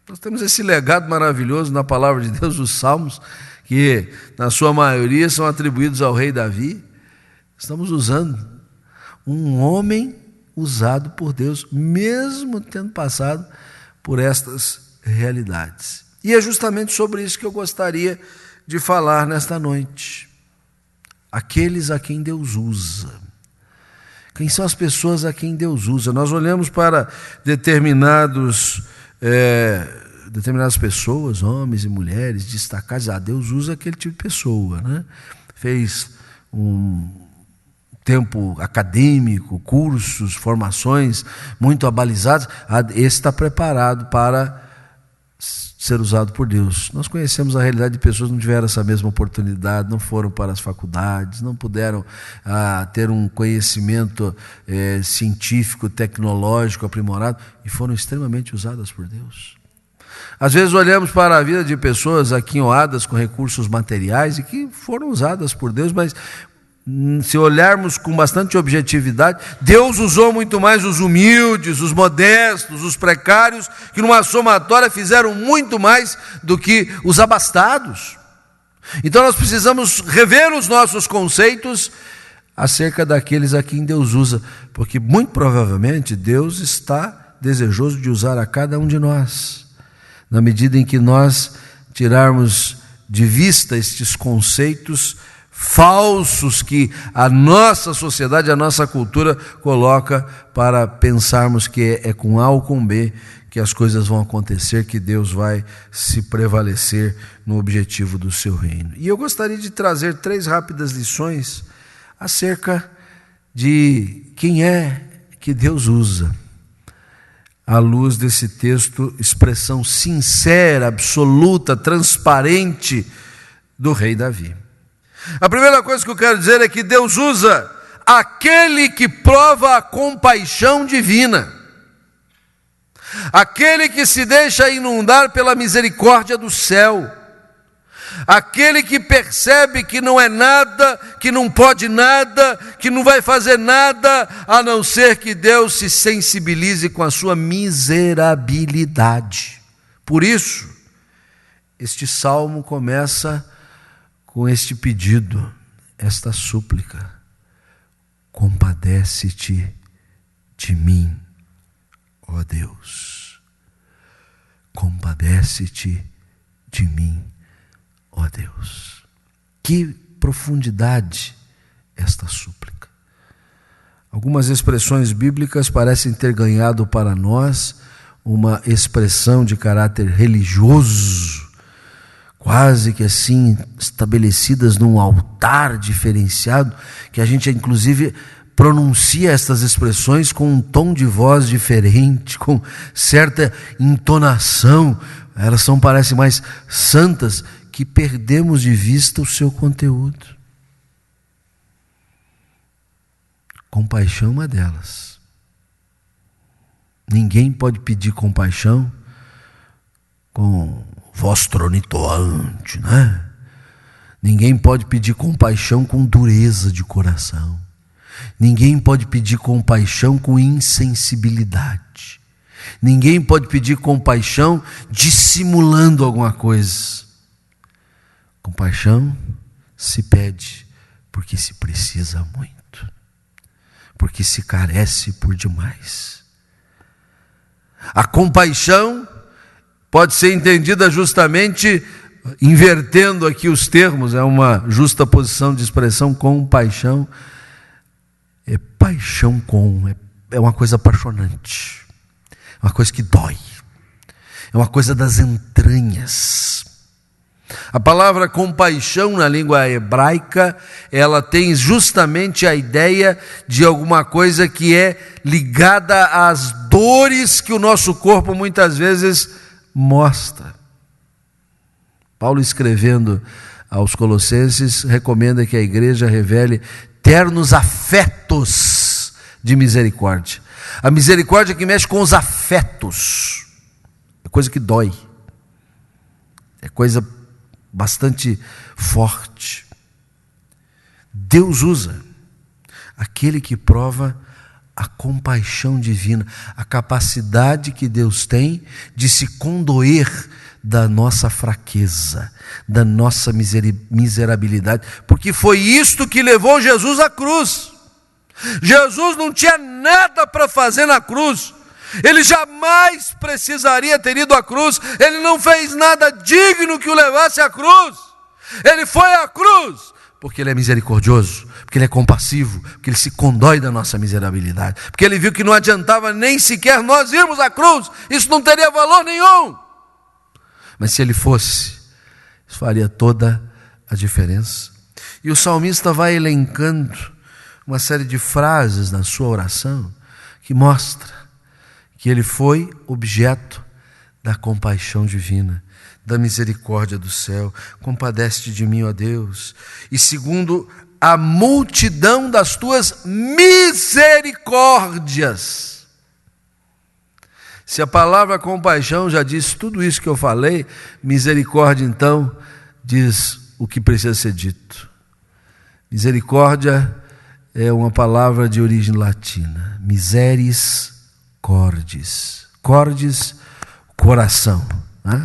[SPEAKER 1] Nós temos esse legado maravilhoso na palavra de Deus, os salmos, que na sua maioria são atribuídos ao rei Davi. Estamos usando um homem usado por Deus, mesmo tendo passado por estas realidades. E é justamente sobre isso que eu gostaria de falar nesta noite. Aqueles a quem Deus usa. Quem são as pessoas a quem Deus usa? Nós olhamos para determinadas pessoas, homens e mulheres destacados. Deus usa aquele tipo de pessoa, né? Fez um tempo acadêmico, cursos, formações muito abalizadas. Esse está preparado para ser usado por Deus. Nós conhecemos a realidade de pessoas que não tiveram essa mesma oportunidade, não foram para as faculdades, não puderam ter um conhecimento científico, tecnológico aprimorado, e foram extremamente usadas por Deus. Às vezes olhamos para a vida de pessoas aquinhoadas com recursos materiais e que foram usadas por Deus, mas se olharmos com bastante objetividade, Deus usou muito mais os humildes, os modestos, os precários, que numa somatória fizeram muito mais do que os abastados. Então nós precisamos rever os nossos conceitos acerca daqueles a quem Deus usa, porque muito provavelmente Deus está desejoso de usar a cada um de nós, na medida em que nós tirarmos de vista estes conceitos falsos que a nossa sociedade, a nossa cultura coloca para pensarmos que é com A ou com B que as coisas vão acontecer, que Deus vai se prevalecer no objetivo do seu reino. E eu gostaria de trazer 3 rápidas lições acerca de quem é que Deus usa, à luz desse texto, expressão sincera, absoluta, transparente do rei Davi. A primeira coisa que eu quero dizer é que Deus usa aquele que prova a compaixão divina, aquele que se deixa inundar pela misericórdia do céu, aquele que percebe que não é nada, que não pode nada, que não vai fazer nada, a não ser que Deus se sensibilize com a sua miserabilidade. Por isso, este salmo começa com este pedido, esta súplica: compadece-te de mim, ó Deus. Compadece-te de mim, ó Deus. Que profundidade esta súplica. Algumas expressões bíblicas parecem ter ganhado para nós uma expressão de caráter religioso, quase que assim, estabelecidas num altar diferenciado, que a gente inclusive pronuncia estas expressões com um tom de voz diferente, com certa entonação. Elas parecem mais santas, que perdemos de vista o seu conteúdo. Compaixão é uma delas. Ninguém pode pedir compaixão com voz tronitoante, né? Ninguém pode pedir compaixão com dureza de coração. Ninguém pode pedir compaixão com insensibilidade. Ninguém pode pedir compaixão dissimulando alguma coisa. Compaixão se pede porque se precisa muito, porque se carece por demais. A compaixão pode ser entendida justamente invertendo aqui os termos, é uma justa posição de expressão. Compaixão é paixão é uma coisa apaixonante, é uma coisa que dói, é uma coisa das entranhas. A palavra compaixão na língua hebraica, ela tem justamente a ideia de alguma coisa que é ligada às dores que o nosso corpo muitas vezes mostra. Paulo, escrevendo aos Colossenses, recomenda que a igreja revele ternos afetos de misericórdia. A misericórdia que mexe com os afetos, é coisa que dói, é coisa bastante forte. Deus usa aquele que prova a compaixão divina, a capacidade que Deus tem de se condoer da nossa fraqueza, da nossa miserabilidade, porque foi isto que levou Jesus à cruz. Jesus não tinha nada para fazer na cruz, ele jamais precisaria ter ido à cruz, ele não fez nada digno que o levasse à cruz. Ele foi à cruz porque ele é misericordioso, porque ele é compassivo, porque ele se condói da nossa miserabilidade, porque ele viu que não adiantava nem sequer nós irmos à cruz, isso não teria valor nenhum. Mas se ele fosse, isso faria toda a diferença. E o salmista vai elencando uma série de frases na sua oração que mostra que ele foi objeto da compaixão divina, da misericórdia do céu. Compadece-te de mim, ó Deus, e segundo a multidão das tuas misericórdias. Se a palavra compaixão já diz tudo isso que eu falei, misericórdia então diz o que precisa ser dito. Misericórdia é uma palavra de origem latina. Miseris cordis. Cordis, coração.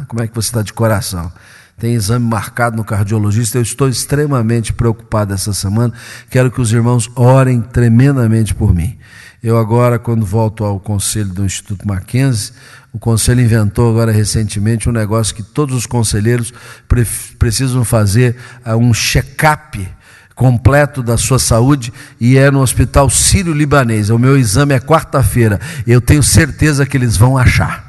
[SPEAKER 1] Como é que você está de coração? Tem exame marcado no cardiologista. Eu estou extremamente preocupado essa semana. Quero que os irmãos orem tremendamente por mim. Eu agora, quando volto ao conselho do Instituto Mackenzie, o conselho inventou agora recentemente um negócio que todos os conselheiros precisam fazer um check-up completo da sua saúde, e é no Hospital Sírio-Libanês. O meu exame é quarta-feira. Eu tenho certeza que eles vão achar.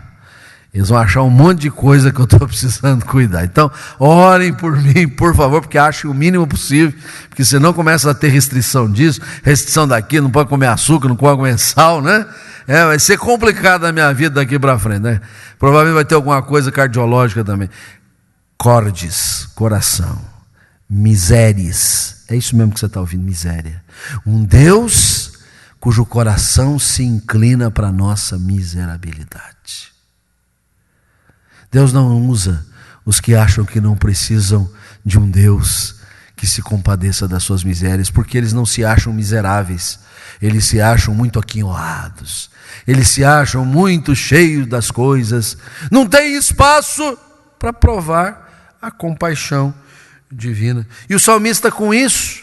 [SPEAKER 1] Eles vão achar um monte de coisa que eu estou precisando cuidar. Então, orem por mim, por favor, porque achem o mínimo possível, porque senão começa a ter restrição disso, restrição daquilo, não pode comer açúcar, não pode comer sal, né? Vai ser complicado a minha vida daqui para frente, né? Provavelmente vai ter alguma coisa cardiológica também. Cordis, coração. Miseris, é isso mesmo que você está ouvindo, miséria. Um Deus cujo coração se inclina para a nossa miserabilidade. Deus não usa os que acham que não precisam de um Deus que se compadeça das suas misérias, porque eles não se acham miseráveis, eles se acham muito aquinhoados, eles se acham muito cheios das coisas, não tem espaço para provar a compaixão divina. E o salmista, com isso,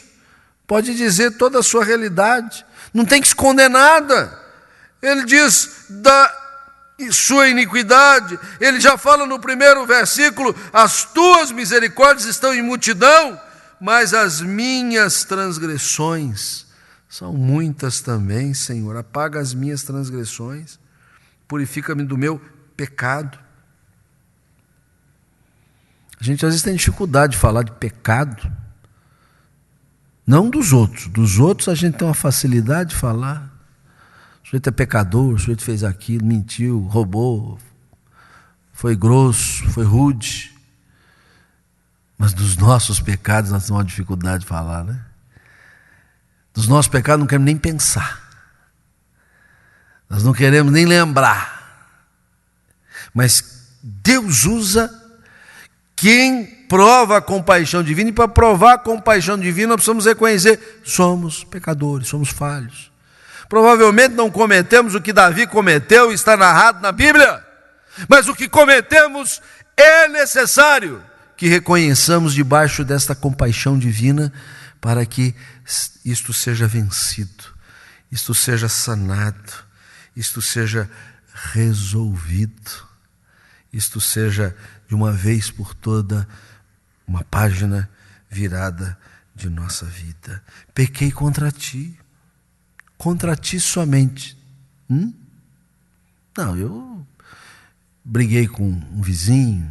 [SPEAKER 1] pode dizer toda a sua realidade, não tem que esconder nada. Ele diz da sua iniquidade, ele já fala no primeiro versículo: as tuas misericórdias estão em multidão, mas as minhas transgressões são muitas também, Senhor. Apaga as minhas transgressões, purifica-me do meu pecado. A gente às vezes tem dificuldade de falar de pecado, não dos outros. Dos outros a gente tem uma facilidade de falar. O sujeito é pecador, o sujeito fez aquilo, mentiu, roubou, foi grosso, foi rude. Mas dos nossos pecados nós temos uma dificuldade de falar, né? Dos nossos pecados não queremos nem pensar. Nós não queremos nem lembrar. Mas Deus usa quem prova a compaixão divina, e para provar a compaixão divina nós precisamos reconhecer: somos pecadores, somos falhos. Provavelmente não cometemos o que Davi cometeu, está narrado na Bíblia, mas o que cometemos é necessário que reconheçamos debaixo desta compaixão divina, para que isto seja vencido, isto seja sanado, isto seja resolvido, isto seja de uma vez por toda uma página virada de nossa vida. Pequei contra ti somente. Não, eu briguei com um vizinho,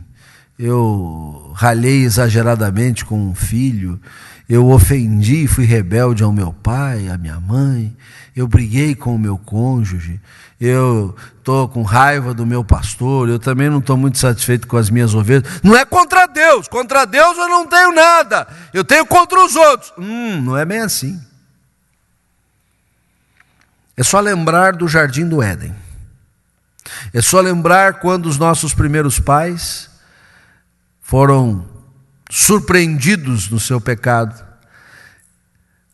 [SPEAKER 1] eu ralhei exageradamente com um filho, eu ofendi e fui rebelde ao meu pai, à minha mãe, eu briguei com o meu cônjuge, eu estou com raiva do meu pastor, eu também não estou muito satisfeito com as minhas ovelhas. Não é contra Deus eu não tenho nada, eu tenho contra os outros. Não é bem assim. É só lembrar do jardim do Éden, é só lembrar quando os nossos primeiros pais foram surpreendidos no seu pecado,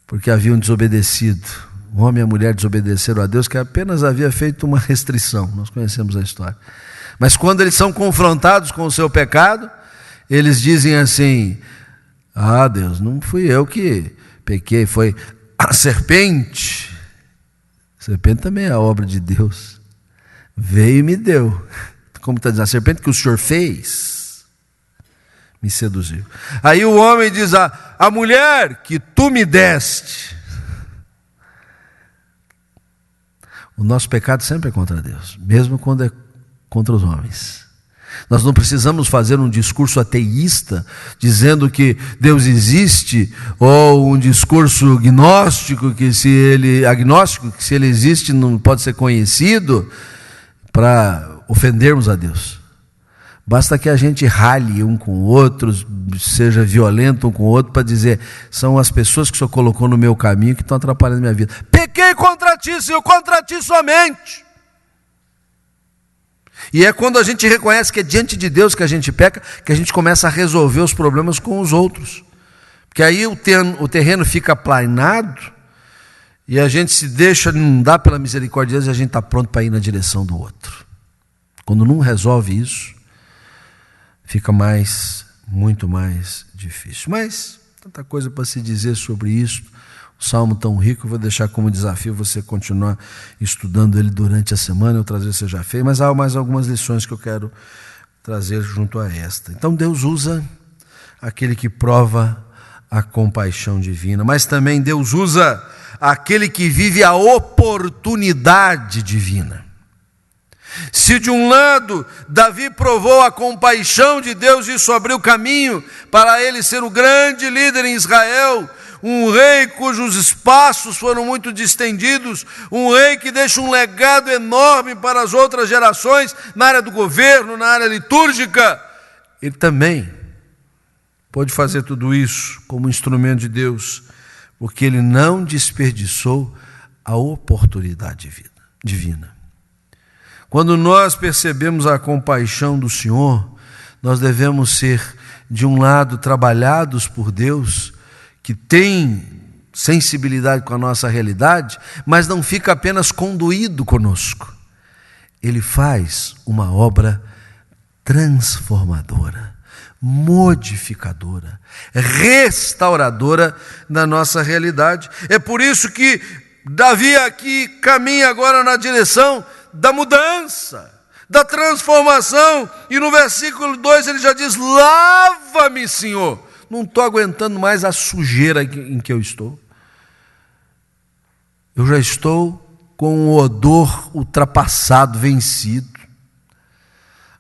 [SPEAKER 1] porque haviam desobedecido. O homem e a mulher desobedeceram a Deus, que apenas havia feito uma restrição. Nós conhecemos a história. Mas quando eles são confrontados com o seu pecado, eles dizem assim: Deus, não fui eu que pequei, foi a serpente. A serpente também é a obra de Deus. Veio e me deu. Como está dizendo, a serpente que o Senhor fez me seduziu. Aí o homem diz: a mulher que tu me deste. O nosso pecado sempre é contra Deus, mesmo quando é contra os homens. Nós não precisamos fazer um discurso ateísta, dizendo que Deus existe, ou um discurso agnóstico, que se ele existe não pode ser conhecido, para ofendermos a Deus. Basta que a gente ralhe um com o outro, seja violento um com o outro, para dizer: são as pessoas que o Senhor colocou no meu caminho que estão atrapalhando a minha vida. Pequei contra ti, Senhor, contra ti somente. E é quando a gente reconhece que é diante de Deus que a gente peca, que a gente começa a resolver os problemas com os outros. Porque aí o terreno fica aplanado e a gente se deixa inundar pela misericórdia de Deus e a gente está pronto para ir na direção do outro. Quando não resolve isso, fica muito mais difícil. Mas tanta coisa para se dizer sobre isso. O salmo tão rico, eu vou deixar como desafio você continuar estudando ele durante a semana, outras vezes você já fez, mas há mais algumas lições que eu quero trazer junto a esta. Então Deus usa aquele que prova a compaixão divina, mas também Deus usa aquele que vive a oportunidade divina. Se de um lado Davi provou a compaixão de Deus, isso abriu caminho para ele ser o grande líder em Israel, um rei cujos espaços foram muito distendidos, um rei que deixa um legado enorme para as outras gerações, na área do governo, na área litúrgica. Ele também pode fazer tudo isso como instrumento de Deus, porque ele não desperdiçou a oportunidade divina. Quando nós percebemos a compaixão do Senhor, nós devemos ser, de um lado, trabalhados por Deus, que tem sensibilidade com a nossa realidade, mas não fica apenas conduído conosco. Ele faz uma obra transformadora, modificadora, restauradora da nossa realidade. É por isso que Davi aqui caminha agora na direção da mudança, da transformação, e no versículo 2 ele já diz: lava-me, Senhor. Não estou aguentando mais a sujeira em que eu estou. Eu já estou com o odor ultrapassado, vencido.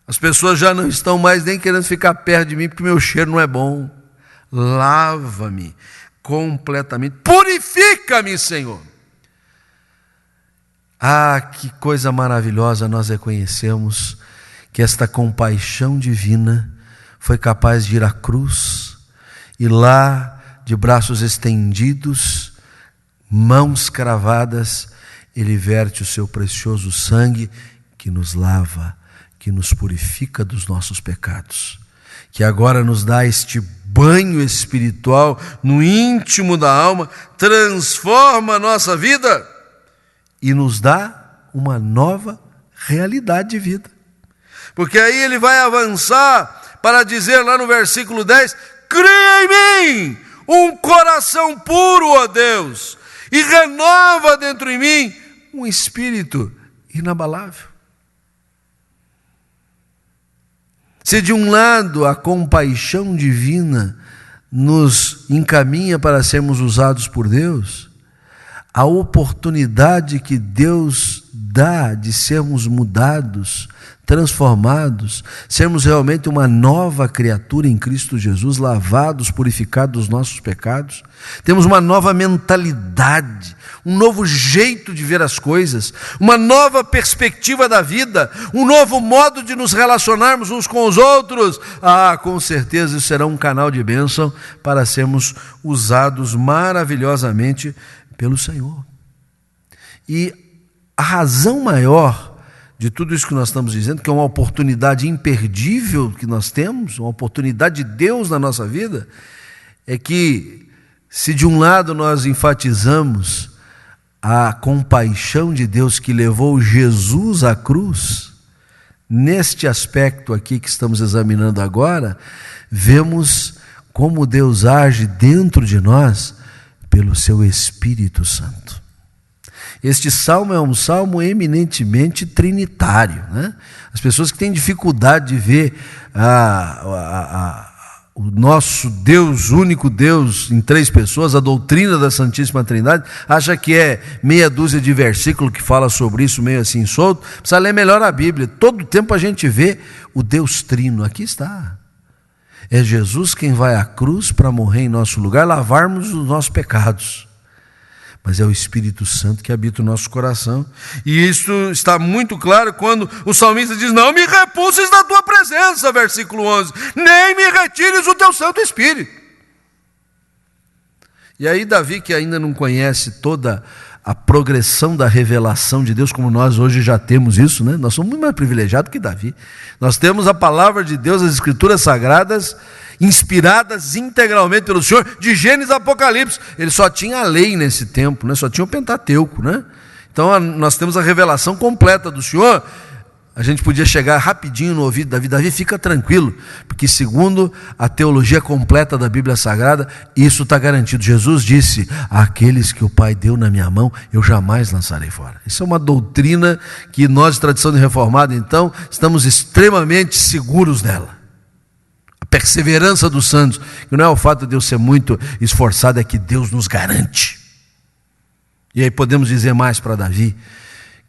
[SPEAKER 1] As pessoas já não estão mais nem querendo ficar perto de mim, porque meu cheiro não é bom. Lava-me completamente, purifica-me, Senhor. Ah, que coisa maravilhosa nós reconhecemos que esta compaixão divina foi capaz de ir à cruz e lá, de braços estendidos, mãos cravadas, ele verte o seu precioso sangue que nos lava, que nos purifica dos nossos pecados, que agora nos dá este banho espiritual no íntimo da alma, transforma a nossa vida e nos dá uma nova realidade de vida. Porque aí ele vai avançar para dizer lá no versículo 10: cria em mim um coração puro, ó Deus, e renova dentro de mim um espírito inabalável. Se de um lado a compaixão divina nos encaminha para sermos usados por Deus, a oportunidade que Deus dá de sermos mudados, transformados, sermos realmente uma nova criatura em Cristo Jesus, lavados, purificados dos nossos pecados, temos uma nova mentalidade, um novo jeito de ver as coisas, uma nova perspectiva da vida, um novo modo de nos relacionarmos uns com os outros. Com certeza isso será um canal de bênção para sermos usados maravilhosamente pelo Senhor. E a razão maior de tudo isso que nós estamos dizendo, que é uma oportunidade imperdível que nós temos, uma oportunidade de Deus na nossa vida, é que, se de um lado nós enfatizamos a compaixão de Deus que levou Jesus à cruz, neste aspecto aqui que estamos examinando agora, vemos como Deus age dentro de nós pelo seu Espírito Santo. Este salmo é um salmo eminentemente trinitário, né? As pessoas que têm dificuldade de ver o nosso Deus, único Deus em três pessoas, a doutrina da Santíssima Trindade, acha que é meia dúzia de versículo que fala sobre isso, meio assim solto. Precisa ler melhor a Bíblia. Todo tempo a gente vê o Deus trino. Aqui está. É Jesus quem vai à cruz para morrer em nosso lugar, lavarmos os nossos pecados. Mas é o Espírito Santo que habita o nosso coração. E isso está muito claro quando o salmista diz: não me repulses da tua presença, versículo 11, nem me retires o teu Santo Espírito. E aí Davi, que ainda não conhece toda a progressão da revelação de Deus, como nós hoje já temos isso, né? Nós somos muito mais privilegiados que Davi. Nós temos a palavra de Deus, as Escrituras Sagradas, inspiradas integralmente pelo Senhor, de Gênesis a Apocalipse. Ele só tinha a lei nesse tempo, né? Só tinha o Pentateuco, né? Então nós temos a revelação completa do Senhor. A gente podia chegar rapidinho no ouvido de Davi. Davi, fica tranquilo, porque segundo a teologia completa da Bíblia Sagrada, isso está garantido. Jesus disse: aqueles que o Pai deu na minha mão, eu jamais lançarei fora. Isso é uma doutrina que nós, de tradição de reformado, então, estamos extremamente seguros dela. A perseverança dos santos, que não é o fato de eu ser muito esforçado, é que Deus nos garante. E aí podemos dizer mais para Davi,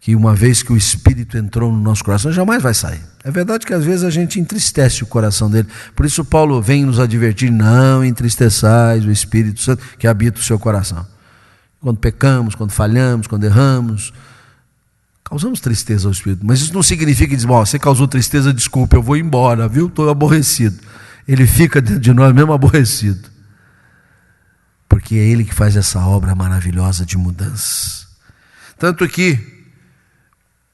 [SPEAKER 1] que uma vez que o Espírito entrou no nosso coração, jamais vai sair. É verdade que às vezes a gente entristece o coração dele. Por isso Paulo vem nos advertir: não entristeçais o Espírito Santo que habita o seu coração. Quando pecamos, quando falhamos, quando erramos, causamos tristeza ao Espírito. Mas isso não significa que diz: bom, você causou tristeza, desculpa, eu vou embora, viu? Estou aborrecido. Ele fica dentro de nós mesmo aborrecido. Porque é Ele que faz essa obra maravilhosa de mudança. Tanto que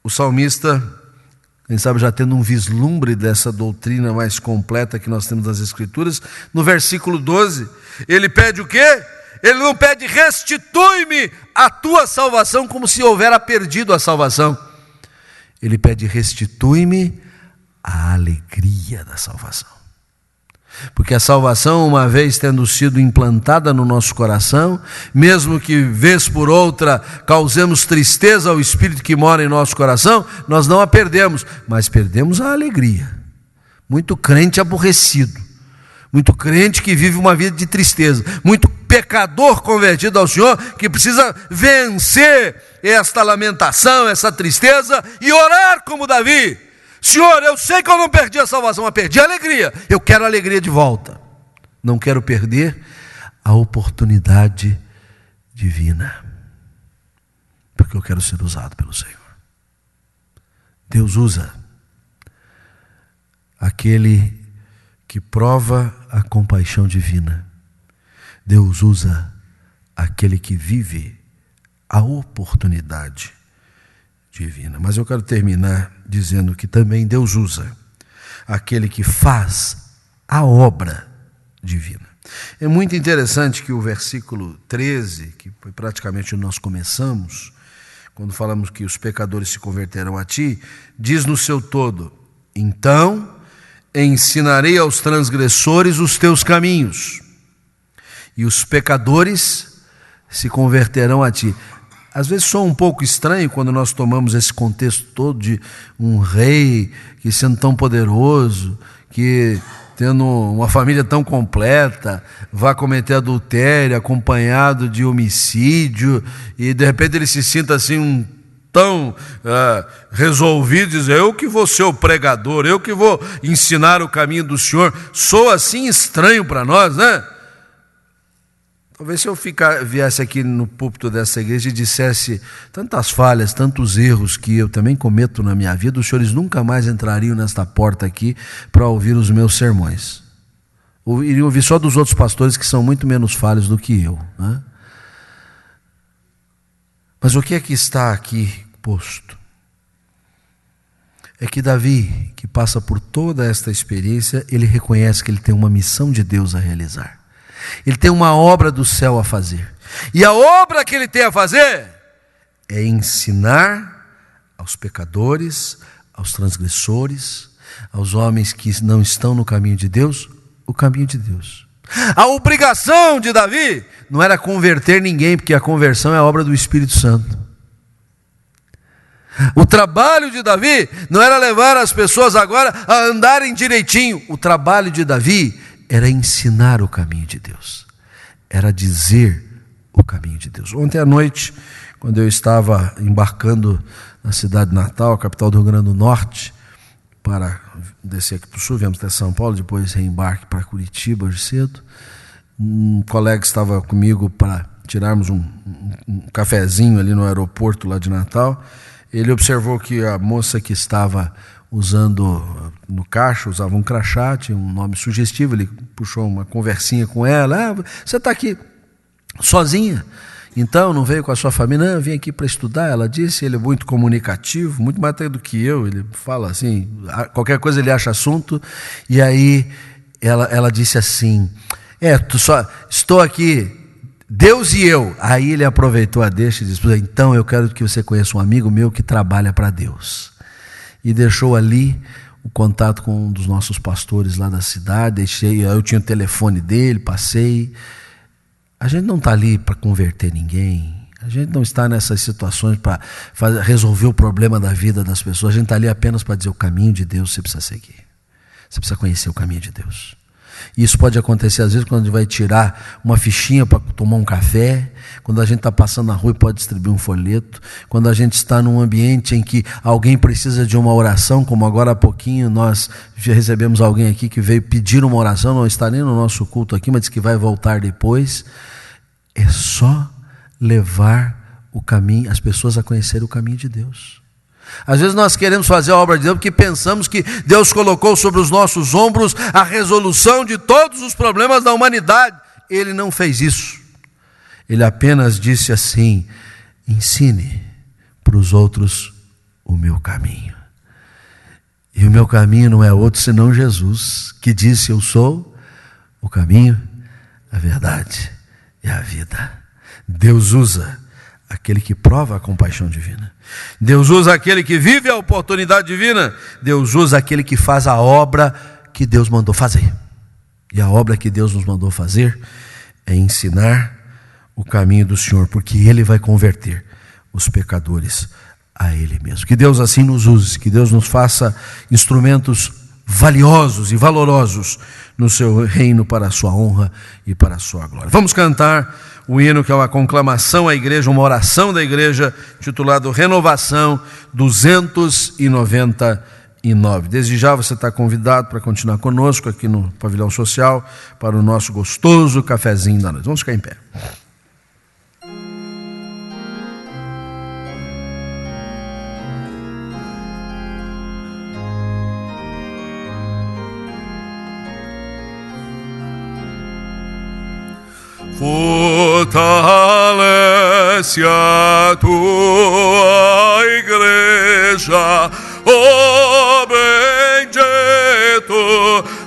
[SPEAKER 1] o salmista, quem sabe já tendo um vislumbre dessa doutrina mais completa que nós temos nas Escrituras, no versículo 12, ele pede o quê? Ele não pede: restitui-me a tua salvação, como se houvera perdido a salvação. Ele pede: restitui-me a alegria da salvação. Porque a salvação, uma vez tendo sido implantada no nosso coração, mesmo que vez por outra causemos tristeza ao Espírito que mora em nosso coração, nós não a perdemos, mas perdemos a alegria. Muito crente aborrecido, muito crente que vive uma vida de tristeza, muito pecador convertido ao Senhor que precisa vencer esta lamentação, essa tristeza e orar como Davi: Senhor, eu sei que eu não perdi a salvação, mas perdi a alegria. Eu quero a alegria de volta. Não quero perder a oportunidade divina, porque eu quero ser usado pelo Senhor. Deus usa aquele que prova a compaixão divina. Deus usa aquele que vive a oportunidade divina. Mas eu quero terminar dizendo que também Deus usa aquele que faz a obra divina. É muito interessante que o versículo 13, que foi praticamente onde nós começamos, quando falamos que os pecadores se converterão a ti, diz no seu todo: então ensinarei aos transgressores os teus caminhos, e os pecadores se converterão a ti. Às vezes soa um pouco estranho quando nós tomamos esse contexto todo de um rei que, sendo tão poderoso, que tendo uma família tão completa, vai cometer adultério, acompanhado de homicídio, e de repente ele se sinta assim tão resolvido, dizer: eu que vou ser o pregador, eu que vou ensinar o caminho do Senhor. Soa assim estranho para nós, né? Talvez se eu viesse aqui no púlpito dessa igreja e dissesse tantas falhas, tantos erros que eu também cometo na minha vida, os senhores nunca mais entrariam nesta porta aqui para ouvir os meus sermões. Iriam ouvir só dos outros pastores que são muito menos falhos do que eu, né? Mas o que é que está aqui posto? É que Davi, que passa por toda esta experiência, ele reconhece que ele tem uma missão de Deus a realizar. Ele tem uma obra do céu a fazer. E a obra que ele tem a fazer é ensinar aos pecadores, aos transgressores, aos homens que não estão no caminho de Deus, o caminho de Deus. A obrigação de Davi não era converter ninguém, porque a conversão é a obra do Espírito Santo. O trabalho de Davi não era levar as pessoas agora a andarem direitinho. O trabalho de Davi era ensinar o caminho de Deus, era dizer o caminho de Deus. Ontem à noite, quando eu estava embarcando na cidade de Natal, a capital do Rio Grande do Norte, para descer aqui para o sul, viemos até São Paulo, depois reembarque para Curitiba hoje cedo, um colega estava comigo para tirarmos um cafezinho ali no aeroporto lá de Natal. Ele observou que a moça que estava usando no caixa, usava um crachá, tinha um nome sugestivo, ele puxou uma conversinha com ela: você está aqui sozinha? Então, não veio com a sua família? Não, eu vim aqui para estudar. Ela disse, ele é muito comunicativo, muito mais até do que eu. Ele fala assim, qualquer coisa ele acha assunto. E aí ela disse assim, estou aqui, Deus e eu. Aí ele aproveitou a deixa e disse, então eu quero que você conheça um amigo meu que trabalha para Deus. E deixou ali o contato com um dos nossos pastores lá da cidade. Eu tinha o telefone dele, passei. A gente não está ali para converter ninguém. A gente não está nessas situações para resolver o problema da vida das pessoas. A gente está ali apenas para dizer o caminho de Deus você precisa seguir. Você precisa conhecer o caminho de Deus. E isso pode acontecer às vezes quando a gente vai tirar uma fichinha para tomar um café, quando a gente está passando na rua e pode distribuir um folheto, quando a gente está num ambiente em que alguém precisa de uma oração, como agora há pouquinho nós já recebemos alguém aqui que veio pedir uma oração, não está nem no nosso culto aqui, mas disse que vai voltar depois. É só levar o caminho, as pessoas a conhecer o caminho de Deus. Às vezes nós queremos fazer a obra de Deus porque pensamos que Deus colocou sobre os nossos ombros a resolução de todos os problemas da humanidade. Ele não fez isso. Ele apenas disse assim, ensine para os outros o meu caminho. E o meu caminho não é outro senão Jesus, que disse, eu sou o caminho, a verdade e a vida. Deus usa aquele que prova a compaixão divina. Deus usa aquele que vive a oportunidade divina. Deus usa aquele que faz a obra que Deus mandou fazer. E a obra que Deus nos mandou fazer é ensinar o caminho do Senhor, porque Ele vai converter os pecadores a Ele mesmo. Que Deus assim nos use, que Deus nos faça instrumentos valiosos e valorosos no seu reino para a sua honra e para a sua glória. Vamos cantar o hino que é uma conclamação à igreja, uma oração da igreja, titulado Renovação 299. Desde já você está convidado para continuar conosco aqui no Pavilhão Social, para o nosso gostoso cafezinho da noite. Vamos ficar em pé.
[SPEAKER 6] Fortalece a tua igreja, ó bendito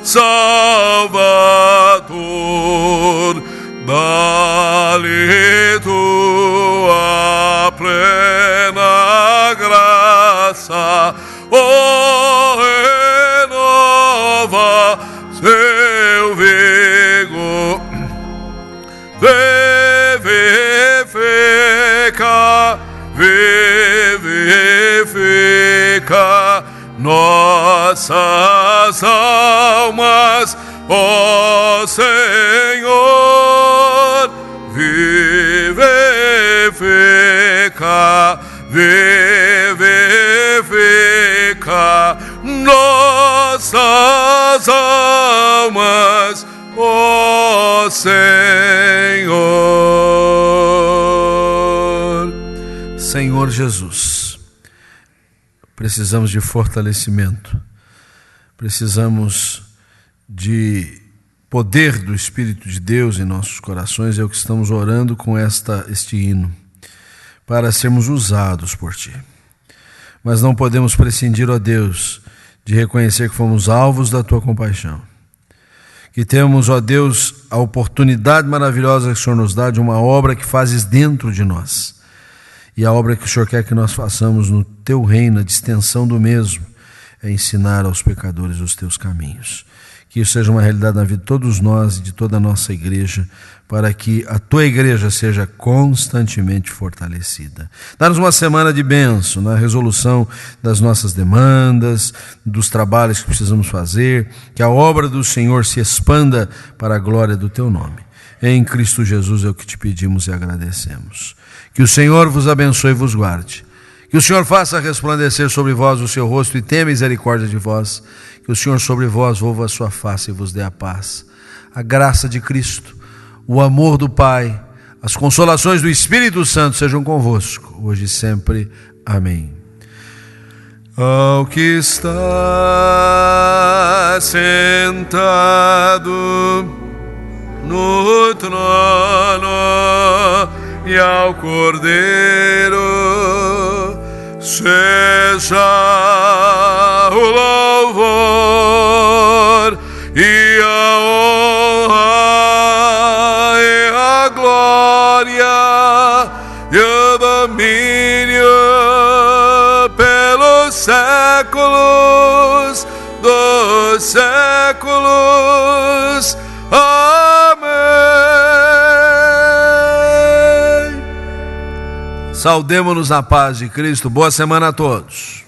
[SPEAKER 6] Salvador, dá-lhe tua plena graça, ó renova seu vigor. Vivifica nossas almas, ó Senhor. Vivifica nossas almas, ó Senhor.
[SPEAKER 1] Senhor Jesus, precisamos de fortalecimento, precisamos de poder do Espírito de Deus em nossos corações. É o que estamos orando com este hino, para sermos usados por Ti. Mas não podemos prescindir, ó Deus, de reconhecer que fomos alvos da Tua compaixão, que temos, ó Deus, a oportunidade maravilhosa que o Senhor nos dá de uma obra que fazes dentro de nós. E a obra que o Senhor quer que nós façamos no Teu reino, a extensão do mesmo, é ensinar aos pecadores os Teus caminhos. Que isso seja uma realidade na vida de todos nós e de toda a nossa igreja, para que a Tua igreja seja constantemente fortalecida. Dá-nos uma semana de bênção na resolução das nossas demandas, dos trabalhos que precisamos fazer, que a obra do Senhor se expanda para a glória do Teu nome. Em Cristo Jesus é o que Te pedimos e agradecemos. Que o Senhor vos abençoe e vos guarde. Que o Senhor faça resplandecer sobre vós o seu rosto e tenha misericórdia de vós. Que o Senhor sobre vós volva a sua face e vos dê a paz. A graça de Cristo, o amor do Pai, as consolações do Espírito Santo sejam convosco, hoje e sempre. Amém. Ao que está sentado no trono
[SPEAKER 6] e ao Cordeiro seja o louvor e a honra e a glória e o domínio pelos séculos dos séculos. Amém.
[SPEAKER 1] Saudemo-nos na paz de Cristo. Boa semana a todos.